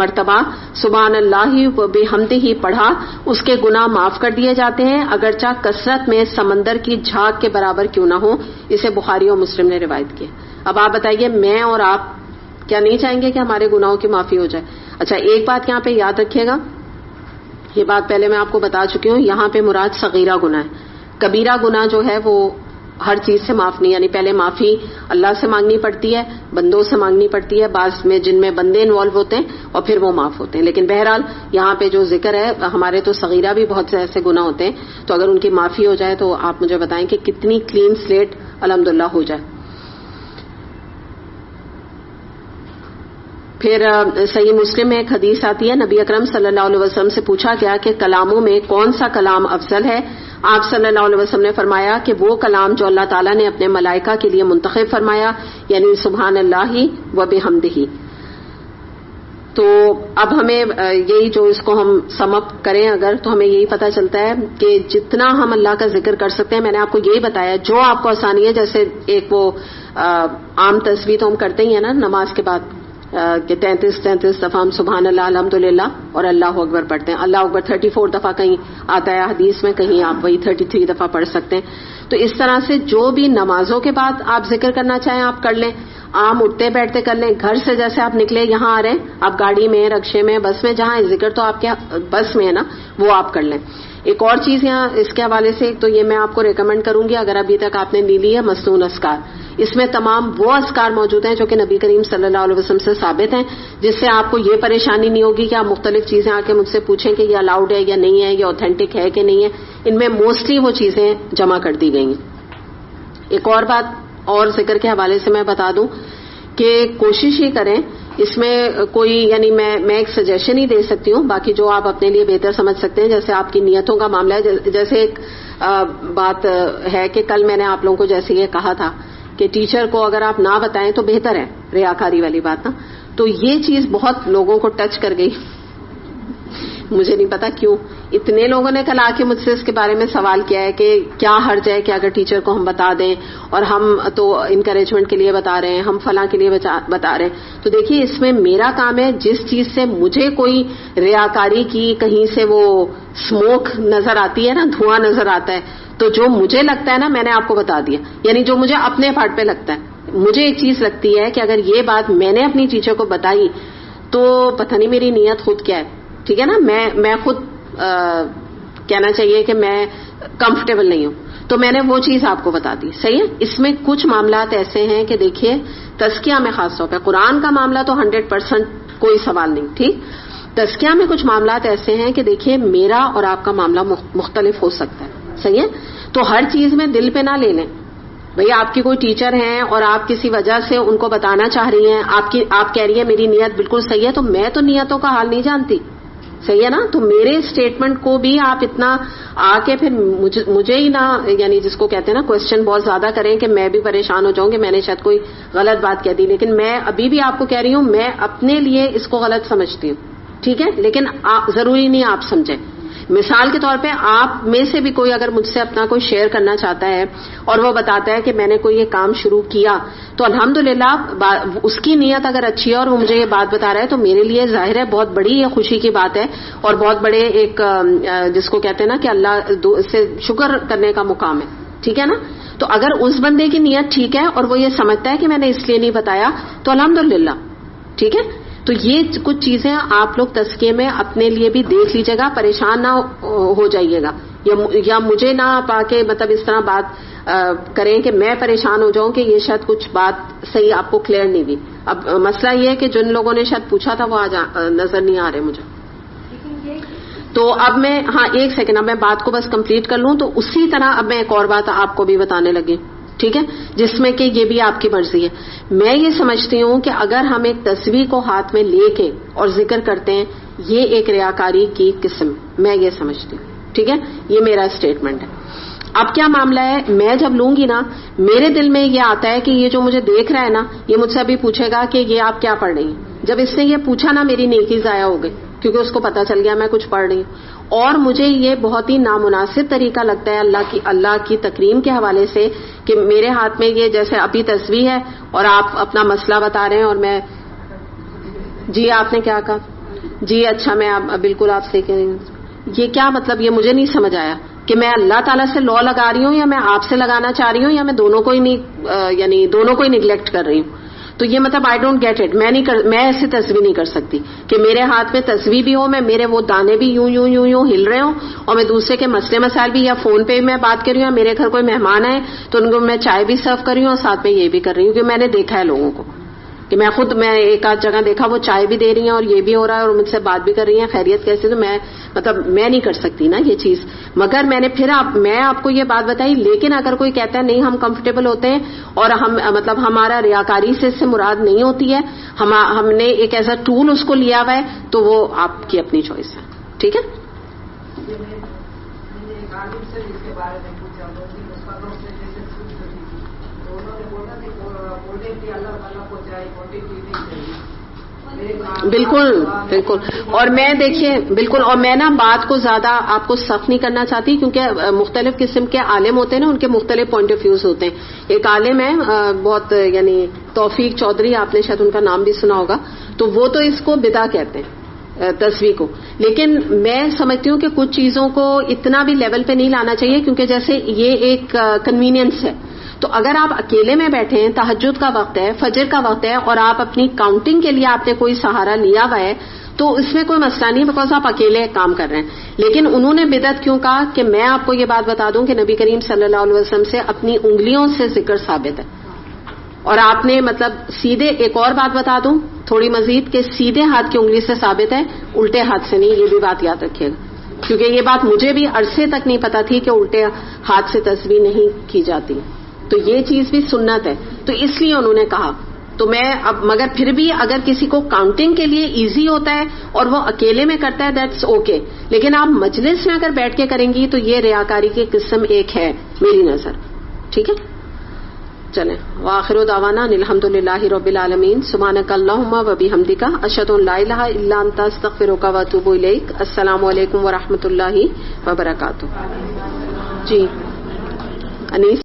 مرتبہ سبحان اللہ و بحمدہ پڑھا اس کے گناہ معاف کر دیے جاتے ہیں، اگرچہ کثرت میں سمندر کی جھاگ کے برابر کیوں نہ ہو. اسے بخاری اور مسلم نے روایت کیا. اب آپ بتائیے میں اور آپ کیا نہیں چاہیں گے کہ ہمارے گناہوں کی معافی ہو جائے؟ اچھا ایک بات یہاں پہ یاد رکھیے گا، یہ بات پہلے میں آپ کو بتا چکی ہوں، یہاں پہ مراد صغیرہ گناہ ہے. کبیرہ گناہ جو ہے وہ ہر چیز سے معاف نہیں، یعنی پہلے معافی اللہ سے مانگنی پڑتی ہے، بندوں سے مانگنی پڑتی ہے، بعض میں جن میں بندے انوالو ہوتے ہیں اور پھر وہ معاف ہوتے ہیں. لیکن بہرحال یہاں پہ جو ذکر ہے، ہمارے تو صغیرہ بھی بہت سے ایسے گناہ ہوتے ہیں، تو اگر ان کی معافی ہو جائے تو آپ مجھے بتائیں کہ کتنی کلین سلیٹ الحمدللہ ہو جائے. پھر صحیح مسلم میں ایک حدیث آتی ہے، نبی اکرم صلی اللہ علیہ وسلم سے پوچھا گیا کہ کلاموں میں کون سا کلام افضل ہے؟ آپ صلی اللہ علیہ وسلم نے فرمایا کہ وہ کلام جو اللہ تعالیٰ نے اپنے ملائکہ کے لیے منتخب فرمایا، یعنی سبحان اللہ و بحمدہ. تو اب ہمیں یہی جو اس کو ہم سم اپ کریں اگر تو ہمیں یہی پتہ چلتا ہے کہ جتنا ہم اللہ کا ذکر کر سکتے ہیں. میں نے آپ کو یہی بتایا جو آپ کو آسانی ہے، جیسے ایک وہ عام تصویر تو ہم کرتے ہی ہیں نا نماز کے بعد کہ 33 دفعہ ہم سبحان اللہ الحمدللہ اور اللہ اکبر پڑھتے ہیں. اللہ اکبر 34 دفعہ کہیں آتا ہے حدیث میں، کہیں آپ وہی 33 دفعہ پڑھ سکتے ہیں. تو اس طرح سے جو بھی نمازوں کے بعد آپ ذکر کرنا چاہیں آپ کر لیں، عام اٹھتے بیٹھتے کر لیں، گھر سے جیسے آپ نکلے یہاں آ رہے ہیں، آپ گاڑی میں، رکشے میں، بس میں، جہاں ذکر تو آپ کے بس میں ہے نا وہ آپ کر لیں. ایک اور چیز یہاں اس کے حوالے سے تو یہ میں آپ کو ریکمینڈ کروں گی اگر ابھی تک آپ نے نہیں لی ہے، مسنون اذکار. اس میں تمام وہ اذکار موجود ہیں جو کہ نبی کریم صلی اللہ علیہ وسلم سے ثابت ہیں، جس سے آپ کو یہ پریشانی نہیں ہوگی کہ آپ مختلف چیزیں آ کے مجھ سے پوچھیں کہ یہ الاؤڈ ہے یا نہیں ہے، یہ اوتھینٹک ہے کہ نہیں ہے. ان میں موسٹلی وہ چیزیں جمع کر دی گئی ہیں. ایک اور بات اور ذکر کے حوالے سے میں بتا دوں کہ کوشش ہی کریں، اس میں کوئی یعنی میں ایک سجیشن ہی دے سکتی ہوں، باقی جو آپ اپنے لیے بہتر سمجھ سکتے ہیں. جیسے آپ کی نیتوں کا معاملہ ہے، جیسے ایک بات ہے کہ کل میں نے آپ لوگوں کو جیسے یہ کہا تھا کہ ٹیچر کو اگر آپ نہ بتائیں تو بہتر ہے، ریاکاری والی بات نا. تو یہ چیز بہت لوگوں کو ٹچ کر گئی، مجھے نہیں پتا کیوں. اتنے لوگوں نے کل آ کے مجھ سے اس کے بارے میں سوال کیا ہے کہ کیا حرج ہے کہ اگر ٹیچر کو ہم بتا دیں، اور ہم تو انکریجمنٹ کے لیے بتا رہے ہیں، ہم فلاں کے لیے بتا رہے ہیں. تو دیکھیے اس میں میرا کام ہے جس چیز سے مجھے کوئی ریاکاری کی کہیں سے وہ اسموک نظر آتی ہے نا، دھواں نظر آتا ہے، تو جو مجھے لگتا ہے نا میں نے آپ کو بتا دیا، یعنی جو مجھے اپنے پارٹ پہ لگتا ہے. مجھے ایک چیز لگتی ہے کہ اگر یہ بات میں نے اپنی ٹیچر کو بتائی تو پتہ نہیں میری نیت خود کیا ہے. ٹھیک ہے نا، میں خود کہنا چاہیے کہ میں کمفرٹیبل نہیں ہوں، تو میں نے وہ چیز آپ کو بتا دی. صحیح ہے. اس میں کچھ معاملات ایسے ہیں کہ دیکھیے تزکیہ میں خاص طور پہ قرآن کا معاملہ تو 100% کوئی سوال نہیں. ٹھیک، تزکیہ میں کچھ معاملات ایسے ہیں کہ دیکھیے میرا اور آپ کا معاملہ مختلف ہو سکتا ہے. صحیح ہے. تو ہر چیز میں دل پہ نہ لے لیں. بھئی آپ کی کوئی ٹیچر ہیں اور آپ کسی وجہ سے ان کو بتانا چاہ رہی ہیں، آپ کہہ رہی ہیں میری نیت بالکل صحیح ہے، تو میں تو نیتوں کا حال نہیں جانتی. صحیح ہے نا. تو میرے اسٹیٹمنٹ کو بھی آپ اتنا آ کے پھر مجھے ہی نہ یعنی جس کو کہتے ہیں نا کوشچن بہت زیادہ کریں کہ میں بھی پریشان ہو جاؤں کہ میں نے شاید کوئی غلط بات کہہ دی. لیکن میں ابھی بھی آپ کو کہہ رہی ہوں میں اپنے لیے اس کو غلط سمجھتی ہوں. ٹھیک ہے. لیکن ضروری نہیں آپ سمجھیں. مثال کے طور پہ آپ میں سے بھی کوئی اگر مجھ سے اپنا کوئی شیئر کرنا چاہتا ہے اور وہ بتاتا ہے کہ میں نے کوئی یہ کام شروع کیا، تو الحمدللہ اس کی نیت اگر اچھی ہے اور وہ مجھے یہ بات بتا رہا ہے تو میرے لیے ظاہر ہے بہت بڑی یہ خوشی کی بات ہے اور بہت بڑے ایک جس کو کہتے ہیں نا کہ اللہ سے شکر کرنے کا مقام ہے. ٹھیک ہے نا. تو اگر اس بندے کی نیت ٹھیک ہے اور وہ یہ سمجھتا ہے کہ میں نے اس لیے نہیں بتایا تو الحمدللہ. ٹھیک ہے. تو یہ کچھ چیزیں آپ لوگ تزکیے میں اپنے لیے بھی دیکھ لیجیے گا، پریشان نہ ہو جائیے گا یا مجھے نہ پا کے مطلب اس طرح بات کریں کہ میں پریشان ہو جاؤں کہ یہ شاید کچھ بات صحیح آپ کو کلیئر نہیں ہوئی. اب مسئلہ یہ ہے کہ جن لوگوں نے شاید پوچھا تھا وہ آج نظر نہیں آ رہے مجھے. تو اب میں ایک سیکنڈ اب میں بات کو بس کمپلیٹ کر لوں. تو اسی طرح اب میں ایک اور بات آپ کو بھی بتانے لگی. ٹھیک ہے. جس میں کہ یہ بھی آپ کی مرضی ہے. میں یہ سمجھتی ہوں کہ اگر ہم ایک تصویر کو ہاتھ میں لے کے اور ذکر کرتے ہیں یہ ایک ریاکاری کی قسم میں یہ سمجھتی ہوں. ٹھیک ہے. یہ میرا اسٹیٹمنٹ ہے. اب کیا معاملہ ہے، میں جب لوں گی نا میرے دل میں یہ آتا ہے کہ یہ جو مجھے دیکھ رہا ہے نا یہ مجھ سے ابھی پوچھے گا کہ یہ آپ کیا پڑھ رہی ہیں. جب اس نے یہ پوچھا نا میری نیکی ضائع ہو گئی کیونکہ اس کو پتا چل گیا میں کچھ پڑھ رہی ہوں. اور مجھے یہ بہت ہی نامناسب طریقہ لگتا ہے اللہ کی تکریم کے حوالے سے کہ میرے ہاتھ میں یہ جیسے ابھی تصویر ہے اور آپ اپنا مسئلہ بتا رہے ہیں اور میں جی آپ نے کیا کہا جی اچھا میں بالکل آپ سے یہ کیا مطلب یہ مجھے نہیں سمجھ آیا کہ میں اللہ تعالیٰ سے لا لگا رہی ہوں یا میں آپ سے لگانا چاہ رہی ہوں یا میں دونوں کو ہی نہیں یعنی دونوں کو ہی نگلیکٹ کر رہی ہوں. تو یہ مطلب آئی ڈونٹ گیٹ اٹ. میں ایسی تصویر نہیں کر سکتی کہ میرے ہاتھ میں تصویر بھی ہو، میں میرے وہ دانے بھی یوں یوں یوں یوں ہل رہے ہوں اور میں دوسرے کے مسئلے مسائل بھی یا فون پہ میں بات کر رہی ہوں یا میرے گھر کوئی مہمان ہے تو ان کو میں چائے بھی سرو کر رہی ہوں اور ساتھ میں یہ بھی کر رہی ہوں. کیونکہ میں نے دیکھا ہے لوگوں کو کہ میں ایک آدھ جگہ دیکھا وہ چائے بھی دے رہی ہیں اور یہ بھی ہو رہا ہے اور مجھ سے بات بھی کر رہی ہیں خیریت کیسے. تو میں نہیں کر سکتی نا یہ چیز. مگر میں نے میں آپ کو یہ بات بتائی. لیکن اگر کوئی کہتا ہے نہیں ہم کمفرٹیبل ہوتے ہیں اور ہم مطلب ہمارا ریاکاری سے اس سے مراد نہیں ہوتی ہے، ہم نے ایک ایسا ٹول اس کو لیا ہوا ہے تو وہ آپ کی اپنی چوائس ہے. ٹھیک ہے. بالکل بالکل. اور میں دیکھیے بالکل اور میں نا بات کو زیادہ آپ کو سخت نہیں کرنا چاہتی کیونکہ مختلف قسم کے عالم ہوتے ہیں نا ان کے مختلف پوائنٹ آف ویوز ہوتے ہیں. ایک عالم ہے بہت یعنی توفیق چودھری، آپ نے شاید ان کا نام بھی سنا ہوگا. تو وہ تو اس کو بدعہ کہتے ہیں تصویر کو. لیکن میں سمجھتی ہوں کہ کچھ چیزوں کو اتنا بھی لیول پہ نہیں لانا چاہیے کیونکہ جیسے یہ ایک کنوینئنس ہے. تو اگر آپ اکیلے میں بیٹھے ہیں، تہجد کا وقت ہے، فجر کا وقت ہے اور آپ اپنی کاؤنٹنگ کے لیے آپ نے کوئی سہارا لیا ہوا ہے تو اس میں کوئی مسئلہ نہیں، بیکاز آپ اکیلے کام کر رہے ہیں. لیکن انہوں نے بدعت کیوں کہا کہ میں آپ کو یہ بات بتا دوں کہ نبی کریم صلی اللہ علیہ وسلم سے اپنی انگلیوں سے ذکر ثابت ہے. اور آپ نے مطلب سیدھے ایک اور بات بتا دوں تھوڑی مزید کہ سیدھے ہاتھ کی انگلی سے ثابت ہے، الٹے ہاتھ سے نہیں. یہ بھی بات یاد رکھیے گا، کیونکہ یہ بات مجھے بھی عرصے تک نہیں پتا تھی کہ الٹے ہاتھ سے تسبیح نہیں کی جاتی. تو یہ چیز بھی سنت ہے، تو اس لیے انہوں نے کہا. تو میں اب مگر پھر بھی اگر کسی کو کاؤنٹنگ کے لیے ایزی ہوتا ہے اور وہ اکیلے میں کرتا ہے دیٹس اوکے. لیکن آپ مجلس میں اگر بیٹھ کے کریں گی تو یہ ریاکاری کی قسم ایک ہے میری نظر. ٹھیک ہے، چلیں. وآخر دعوانا الحمدللہ رب العالمین. سبحانک اللہم و بحمدک اشہد ان لا الہ الا انت استغفرک و اتوب الیک. السلام علیکم ورحمۃ اللہ وبرکاتہ. جی انیس